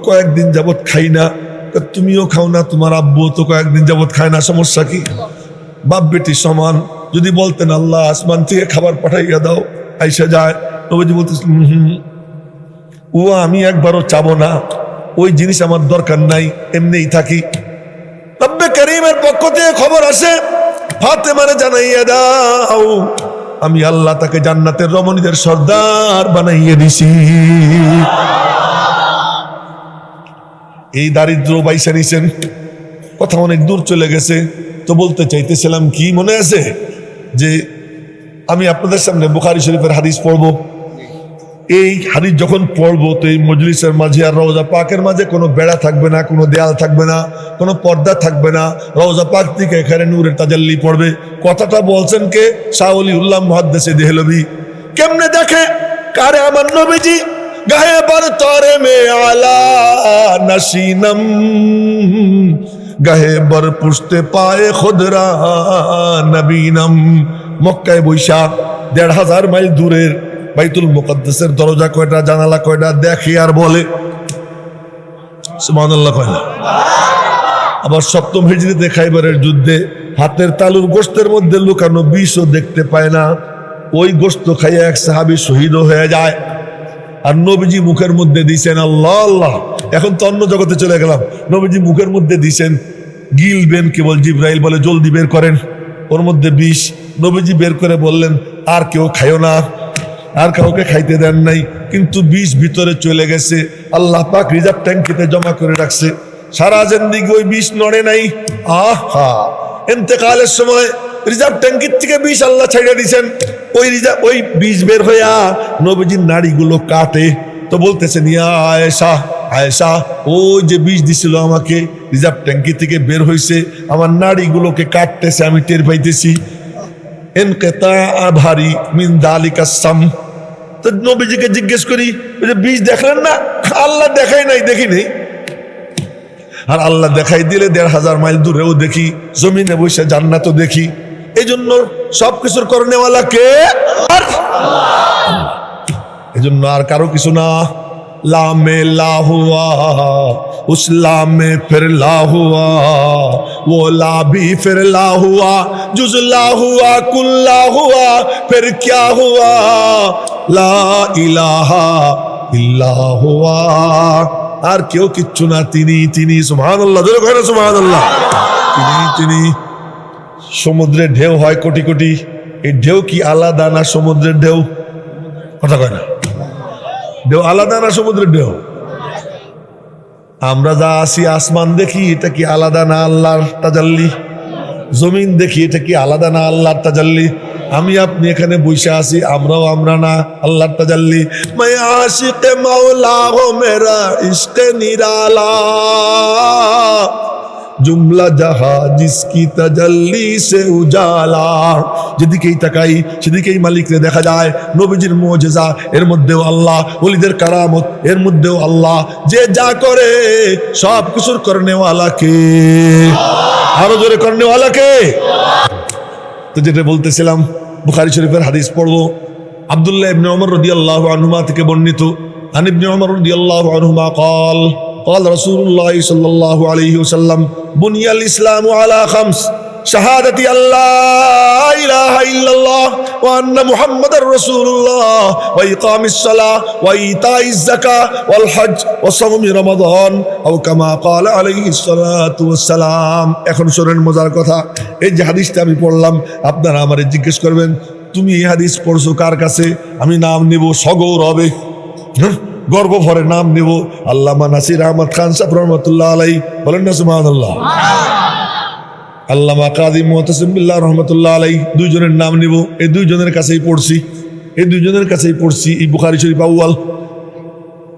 কয়েকদিন যাবত খাই না। তুমিও খাও না, তোমার আব্বু তো কয়েকদিন যাবত খায় না, সমস্যা কি? বাপ বেটি সমান। যদি বলতেন আল্লাহ আসমান থেকে খাবার পাঠাইয়া দাও, আইসা যায়। নবীজি বলতেছেন, ও আমি একবারও চাবো না, ওই জিনিস আমার দরকার নাই, এমনিই থাকি। রব্বে কারীমের পক্ষ থেকে খবর আসে, ফাতেমারে জানাইয়া দাও আমি আল্লাহ তাকে জান্নাতের রমণীদের সর্দার বানাইয়ে দিছি। এই দারিদ্র বাইসা নিছেন। কথা অনেক দূর চলে গেছে, তো বলতে চাইতেছিলাম কি মনে আছে যে আমি আপনাদের সামনে বুখারী শরীফের হাদিস পড়বো। এই হাদিস যখন পড়বো, তো এই মজলিসের মাঝে আর রওজা পাকের মাঝে কোনো বেড়া থাকবে না, কোনো দেয়াল থাকবে না, কোনো পর্দা থাকবে না। রওজা পাক থেকে এখানে নূরের তাজাল্লি পড়বে। কথাটা বলছেন কে? শাহ ওলিউল্লাহ মুহাদ্দিসে দেহলভী। কেমনে দেখে? কারে আমার নবীজি গায়ে বার তরে মে আলা নশীনম, গায়ে বার পুষতে পায়ে খুদরা নবীনম। মক্কায় বৈশা ১৫০০ মাইল দূরের বাইতুল মুকদ্দাসের দরজা কয়টা, জানালা কয়টা দেখে আর বলে সুবহানাল্লাহ কয় না? আবার ৭ম হিজরিতে খাইবারের যুদ্ধে হাতের তালুর গোশতের মধ্যে লুকানো বিষও দেখতে পায় না। ওই গোশত খাইয়া এক সাহাবী শহীদও হয়ে যায়। আর নবীজি মুখের মধ্যে দিছেন, আল্লাহ আল্লাহ, এখন তো অন্য জগতে চলে গেলাম। নবীজি মুখের মধ্যে দিছেন, গিলবেন কেবল, জিবরাইল বলে জলদি বের করেন, ওর মধ্যে বিষ। নবীজি বের করে বললেন, আর কেউ খায়ও না, আর কাউকে খাইতে দেন নাই, কিন্তু বিষ ভিতরে চলে গেছে। আল্লাহ পাক রিজার্ভ ট্যাঙ্কিতে জমা করে রাখছে। সারা জিন্দেগি ওই বিষ নড়ে নাই। আহা, ইন্তেকালের সময় রিজার্ভ ট্যাঙ্কির থেকে বিষ আল্লাহ ছাইড়া দিয়েছেন। ওই বিষ বের হইয়া নবীজির নাড়িগুলো কাটে। তো বলতেছেন, ইয়া আয়েশা, আয়েশা, ওই যে বিষ দিছিল আমাকে, রিজার্ভ ট্যাঙ্কি থেকে বের হয়েছে, আমার নাড়িগুলোকে কাটতেছে, আমি টের পাইতেছি। ইনকিতা ভারী মিন যালিকা সাম। তো নবীজিকে জিজ্ঞেস করি যে বীজ দেখলেন না? আল্লাহ দেখাই নাই, দেখি নেই। আর আল্লাহ দেখাই দিলে ১,৫০০ মাইল দূরেও দেখি, জমিনে বসে জান্নাতও দেখি। এই জন্য সবকিছুর করনেওয়ালা কে? এই জন্য আর কারো কিছু না। লামে লা হুয়া উস লামে ফির লা হুয়া वो ला भी फिर ला हुआ जुज ला हुआ कुल ला हुआ फिर क्या हुआ ला इलाहा इल्ला हुआ। আর কেউ কিচ্ছু না, তিনি তিনি। সুবহানাল্লাহ, জোরে করেন সুবহানাল্লাহ। তিনি সমুদ্রের ঢেউ হয় কোটি কোটি, এই ঢেউ কি আলাদা না সমুদ্রের ঢেউ? কথা কয় না। ঢেউ আলাদা না সমুদ্রের ঢেউ? আমরা যা আছি আসমান দেখি, এটা কি আলাদা না আল্লাহর তাজাল্লি? জমিন দেখি, এটা কি আলাদা না আল্লাহর তাজাল্লি? আমি আপনি এখানে বসে আছি, আমরাও আমরা না আল্লাহর তাজাল্লি। मैं आशिक मौला हो मेरा इश्क निराला जुमला जहां जिसकी तजल्ली से उजाला। যেদিকেই তাকাই সেদিকেই মালিককে দেখা যায়। নবীজির মুজিজা, এর মধ্যেও আল্লাহ। ওলিদের কারামত, এর মধ্যেও আল্লাহ। যে যা করে সব কিছুর করনেওয়ালা কে? আরো জোরে করনেওয়ালা কে? তো যেটা বলতেছিলাম, বুখারী শরীফের হাদিস পড়বো। আব্দুল্লাহ ইবনে ওমর রাদিয়াল্লাহু আনহুমা থেকে বর্ণিত। আন ইবনে ওমর রাদিয়াল্লাহু আনহুমা قال قال رسول الله صلى الله عليه وسلم بني الإسلام على خمس شهادة أن لا إله إلا الله وأن محمد رسول الله وإقام الصلاة وإيتاء الزكاة والحج وصوم رمضان أو كما قال عليه الصلاة والسلام। এখন শুনেন মজার কথা। এই যে হাদিসটা আমি পড়লাম, আপনারা আমারে জিজ্ঞেস করবেন তুমি এই হাদিস পড়ছো কার কাছে? আমি নাম নেব সগৌরবে, গর্ব ভরে নাম নেব। আল্লামা নাসির আহমদ খান সাহেব রহমতুল্লাহ আলাই, বলেন না সুবহানাল্লাহ। আল্লামা কাজী মুতাসিম বিল্লাহ রহমতুল্লাহ আলাই, দুইজনের নাম নেব। এই দুইজনের কাছেই পড়ছি, এই দুইজনের কাছেই পড়ছি এই বুখারী শরীফ আউয়াল।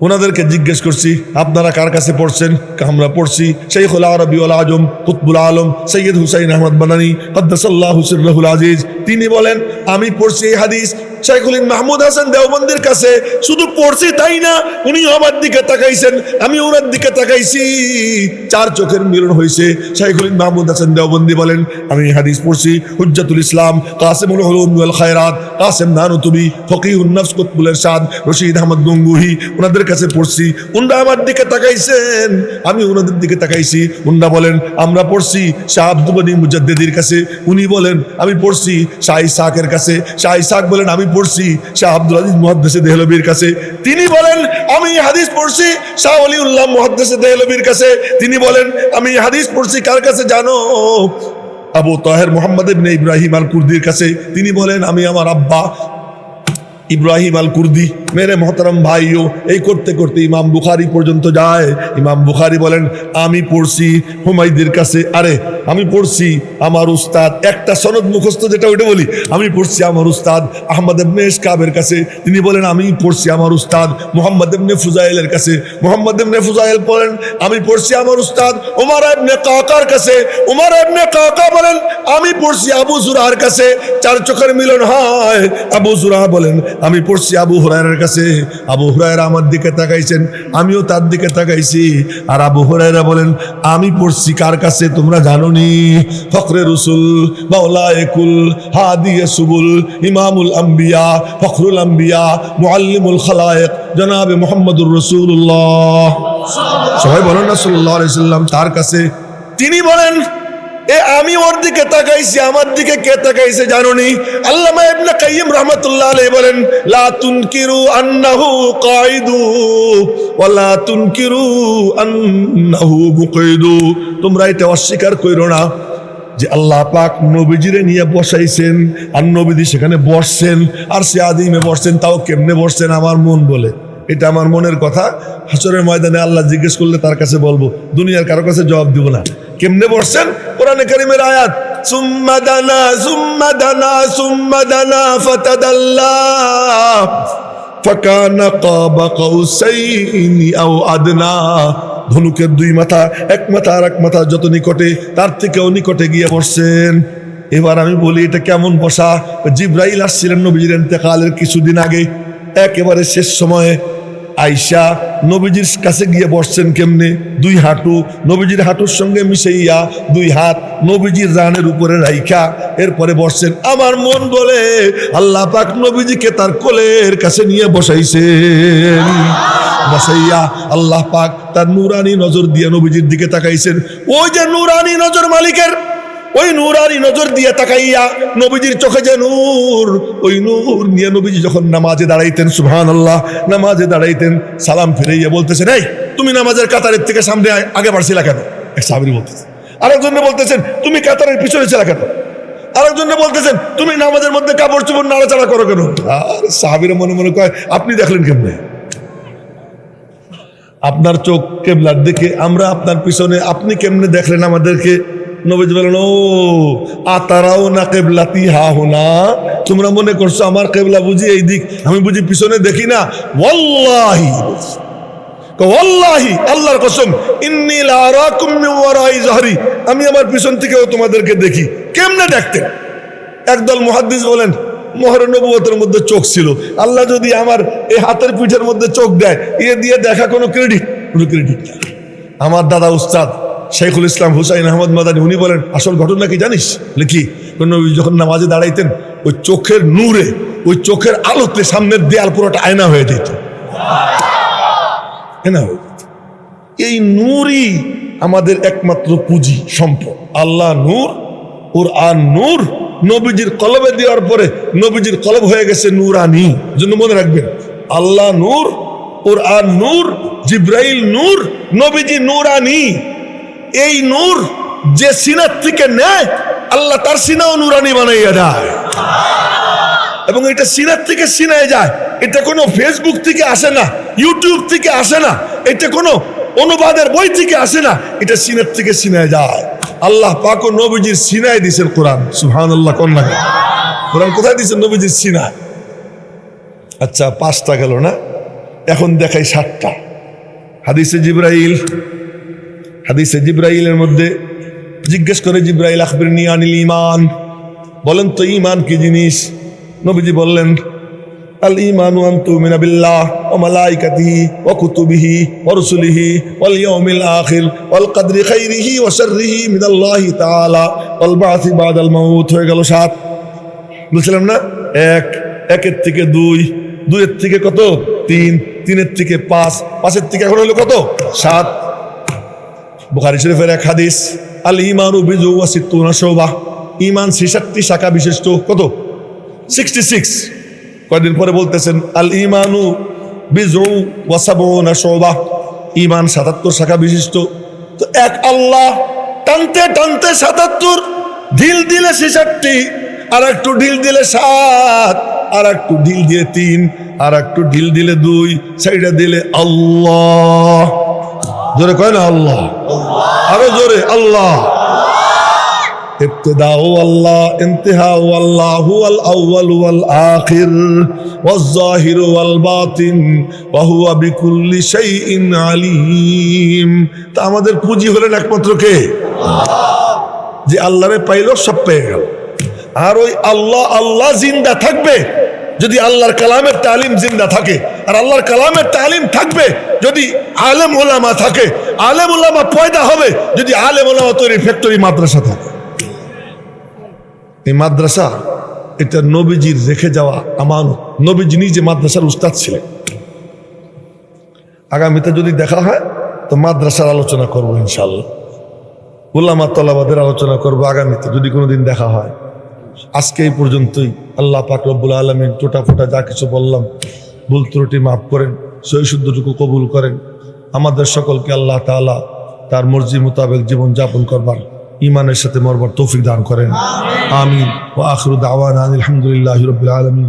ওনাদেরকে জিজ্ঞেস করছি আপনারা কার কাছে পড়ছেন? আমরা পড়ছি শাইখুল আরবি ওয়াল আজম কুতবুল আলম সৈয়দ হুসাইন আহমদ বানানী কদ্দাসাল্লাহু সিররুল আজিজ। তিনি বলেন আমি পড়ছি এই হাদিস শাইখুল মাহমুদ হাসান দেওবন্দির কাছে। শুধু পড়ছি তাই না, উনি আমার দিকে তাকাইছেন, আমি ওনার দিকে তাকাইছি, চার চোখের মিলন হয়েছে। শাইখুল মাহমুদ হাসান দেওবন্দি বলেন আমি হাদিস পড়ছি হুজ্জাতুল ইসলাম কাসিমুল উলুম ওয়াল খায়রাত কাসিম নানুতুবি ফকিহুন নফস কুতবুল ইরশাদ রশিদ আহমদ গঙ্গুহি, ওনাদের কাছে পড়ছি। উনরা আমার দিকে তাকাইছেন, আমি ওনাদের দিকে তাকাইছি। উনরা বলেন আমরা পড়ছি শাহ আব্দুল গনি মুজাদ্দিদির কাছে। উনি বলেন আমি পড়ছি শাহ ইসহাকের কাছে। শাহ ইসহাক বলেন আমি পড়ছি শাহ আব্দুল আজিজ মুহাদ্দিসে দেহলভির কাছে। তিনি বলেন আমি হাদিস পড়ছি শাহ ওলিউল্লাহ মুহাদ্দিসে দেহলভির কাছে। তিনি বলেন আমি হাদিস পড়ছি কার কাছে জানো? আবু তাহের মুহাম্মদ ইবনে ইব্রাহিম আল কুর্দির কাছে। তিনি বলেন আমি আমার আব্বা ইব্রাহিম আল কুর্দি। মেরে মোহতারাম ভাইও, এই করতে করতে ইমাম বুখারী পর্যন্ত যায়। ইমাম বুখারী বলেন আমি পড়ছি হুমায়দির কাছে। আরে আমি পড়ছি আমার উস্তাদ, একটা সনদ মুখস্থ যেটা ওইটা বলি, আমি পড়ছি আমার উস্তাদ আহমদ ইবনে ইসকাবের কাছে। তিনি বলেন আমি পড়ছি আমার উস্তাদ মুহাম্মদ ইবনে ফুজাইলের কাছে। মুহাম্মদ ইবনে ফুজাইল বলেন আমি পড়ছি আমার উস্তাদ উমর ইবনে কাকার কাছে। উমর ইবনে কাকা বলেন আমি পড়ছি আবু জুরার কাছে। চার চোখের মিলন হয়। আবু জুরা বলেন আমি পড়ছি আবু হুরায়রার কাছে। আবু হুরায়রা আমার দিকে তাকাইছেন, আমিও তার দিকে তাকাইছি। আর আবু হুরায়রা বলেন আমি পড়ছি কার কাছে তোমরা জানো নি? ফখরে রসুল মাওলায়ে কুল হাদিয়ে সুবুল ইমামুল আম্বিয়া ফখরুল আম্বিয়া মুআল্লিমুল খালায়েক জনাবে মুহাম্মদুর রাসূলুল্লাহ, সবাই বলেন না সাল্লাল্লাহু আলাইহি সাল্লাম, তার কাছে। তিনি বলেন আমি ওর দিকে তাকাইছি, আমার দিকে কে তাকাইছে জানো নি? আল্লামা ইবনে কাইয়িম রাহমাতুল্লাহ আলাইহি বলেন লা তুনকিরু আন্নাহু কাঈদু ওয়া লা তুনকিরু আন্নাহু মুকঈদু। তোমরা এটা অস্বীকার কইরো না যে আল্লাহ পাক নবীজিরে নিয়ে বসাইছেন, আর নবীজি সেখানে বসছেন, আর সে আদিমে বসছেন। তাও কেমনে বসছেন আমার মন বলে, এটা আমার মনের কথা। হাসরের ময়দানে আল্লাহ জিজ্ঞেস করলে তার কাছে বলবো, দুনিয়ার কারো কাছে জবাব দিব না। কেমনে বসছেন? কোরআনে কারীমের আয়াত সুম্মা দানা সুম্মা দানা সুম্মা দানা ফাতাদাল্লা ফাকানা কাবা কাউসাইনি আও আদনা। ধনুকের দুই মাথা, এক মাথা আর এক মাথা যত নিকটে, তার থেকেও নিকটে গিয়ে বসছেন। এবার আমি বলি এটা কেমন বসা? জিব্রাইল আসছিলেন নবীজির ইন্তেকালের কিছুদিন আগে, একেবারে শেষ সময়ে আইসা নবীজির কাছে গিয়ে বসছেন কেমনে? দুই হাঁটু নবীজির হাঁটুর সঙ্গে মিশাইয়া, দুই হাত নবীজির রানের উপরে রাইখা এরপরে বসছেন। আমার মন বলে আল্লাহ পাক নবীজিকে তার কোলের কাছে নিয়ে বসাইছেন। বসাইয়া আল্লাহ পাক তার নুরানি নজর দিয়ে নবীজির দিকে তাকাইছেন। ওই যে নুরানি নজর মালিকের, ওই নূরানি নজর দিয়ে তাকাইয়া নবীজির চোখে যে নূর, ওই নূর নিয়ে নবীজি যখন নামাজে দাঁড়াইতেন, সুবহানাল্লাহ, নামাজে দাঁড়াইতেন, সালাম ফিরাইয়া বলতেছেন, এই তুমি নামাজের কাতারের থেকে সামনে আগে বাড়ছিলা কেন? এক সাহাবী বলতেছেন। আরেকজনে বলতেছেন তুমি কাতারের পিছনে ছিলা কেন? আরেকজনে বলতেছেন তুমি নামাজের মধ্যে কাপড় চোপড় নাড়াচাড়া করো কেন? আর সাহাবীরা মনে মনে কয় আপনি দেখলেন কেমনে? আপনার চোখ কেবলার দিকে, আমরা আপনার পিছনে, আপনি কেমনে দেখলেন আমাদেরকে? নবীজি বলেন, ও আতারাও না কেবলাতি হা হোনা, তোমরা মনে করছো আমার কেবলা বুঝি এই দিক, আমি বুঝি পিছনে দেখি না? ওয়াল্লাহি, ওয়াল্লাহি আল্লাহর কসম, ইন্নী লা আরাকুম মিন ওয়ারাই যহরি, আমি আমার পিছন থেকেও তোমাদেরকে দেখি। কেমনে দেখতেন? একদল মুহাদ্দিস বলেন মোহর নবুয়তের মধ্যে চোখ ছিল। আল্লাহ যদি আমার এই হাতের পিঠের মধ্যে চোখ দেয়, এ দিয়ে দেখা কোনো ক্রেডিট না। আমার দাদা উস্তাদ শাইখুল ইসলাম হুসাইন আহমদ মাদানী উনি বলেন আসল ঘটনা কি জানিস? কি? যখন নামাজে দাঁড়াইতেন ওই চোখের নূরে, ওই চোখের আলোতে সামনের দেয়াল পুরোটা আয়না হয়ে যেত। এই নূরই আমাদের একমাত্র পুঁজি, সম্পদ। আল্লাহ নূর, কুরআন নূর, নবীজির কলবে দেওয়ার পরে নবীজির কলব হয়ে গেছে নূরানি। জন্য মনে রাখবেন, আল্লাহ নূর, কুরআন নূর, জিব্রাইল নূর, নবীজি নূরানি। এই নূর যে সিনার থেকে নেয়, আল্লাহ তার সিনাও নূরানি বানাইয়া দেয়। এবং এটা সিনার থেকে সিনায় যায়। এটা কোনো ফেসবুক থেকে আসে না, ইউটিউব থেকে আসে না, এটা কোনো অনুবাদের বই থেকে আসে না, এটা সিনার থেকে সিনায় যায়। আল্লাহ পাক নবীজির সিনায় দিয়েছেন কোরআন। সুবহানাল্লাহ, কন্যা কোরআন কোথায় দিয়েছেন? নবীজির সিনায়। আচ্ছা, 5টা গেল না, এখন দেখাই 7টা। হাদিসে জিব্রাইলের মধ্যে জিজ্ঞেস করে জিব্রাইল, আখবিরনি আনিল ঈমান, বলেন তো ঈমান কি জিনিস? নবীজি বললেন, আল ঈমানু আন তুমিনা বিল্লাহ ওয়া মালাইকাতিহি ওয়া কুতুবিহি ওয়া রুসুলিহি ওয়াল ইয়াউমিল আখির ওয়াল কদরি খাইরিহি ওয়া শাররিহি মিনাল্লাহি তাআলা ওয়াল বা'সি বাদাল মাউত। হয়ে গেল 7। বুঝছিলাম না? 1, 1-এর থেকে 2, 2-এর থেকে কত? 3, 3-এর থেকে 5, 5-এর থেকে এখন হলো কত? 7। বুখারী শরীফের এক হাদিস, আল ঈমানু বিযু ওয়া সিত্তুনা শুবা, ঈমান 66টি শাখা বিশিষ্ট। কত? 66। কয়েকদিন পরে বলতেছেন আল ঈমানু বিযু ওয়া সাবউনা শুবা, ঈমান 77 শাখা বিশিষ্ট। তো এক আল্লাহ টানতে টানতে 77, ঢিল দিলে 66, আর একটু ঢিল দিলে 7, আর একটু ঢিল দিয়ে 3, আর একটু ঢিল দিলে 2, সাইডে দিলে আল্লাহ। জোরে কয় না আল্লাহ? আরো জোরে আল্লাহ। ইবতিদাউ আল্লাহ, ইনতিহাউ আল্লাহ, হুয়াল আউয়াল ওয়াল আখির ওয়াজ যাহির ওয়াল বাতিন ওয়া হুয়া বিকুল্লি শাইইন আলিম। তা আমাদের পুঁজি হলেন একমাত্র কে? যে আল্লাহরে পাইলো সব পেয়ে গেল। আর ওই আল্লাহ জিন্দা থাকবে যদি আল্লাহর কালামের তালিম জিন্দা থাকে, আর আল্লাহর কালামের তালিম থাকবে যদি আলেম ওলামা থাকে। আলেম ওলামা পয়দা হবে যদি আলেম ওলামা তৈরির ফ্যাক্টরি মাদ্রাসা থাকে। এই মাদ্রাসা এটা নবীজির রেখে যাওয়া আমানত। নবীজি নিজে মাদ্রাসার উস্তাদ ছিলেন। আগামীতে যদি দেখা হয় তো মাদ্রাসার আলোচনা করবো ইনশাআল্লাহ, উলামা তলাবাদের আলোচনা করবো আগামীতে যদি কোনোদিন দেখা হয়। আজকে এই পর্যন্তই। আল্লাহ পাক রব্বুল আলামিন টোটা ফোটা যা কিছু বললাম ভুল ত্রুটি মাফ করেন, সহি শুদ্ধটুকু কবুল করেন। আমাদের সকলকে আল্লাহ তাআলা তার মর্জি মোতাবেক জীবন যাপন করবার, ঈমানের সাথে মরবার তৌফিক দান করেন। আমিন। ওয়া আখিরু দাওয়ানা আলহামদুলিল্লাহি রাব্বিল আলামিন।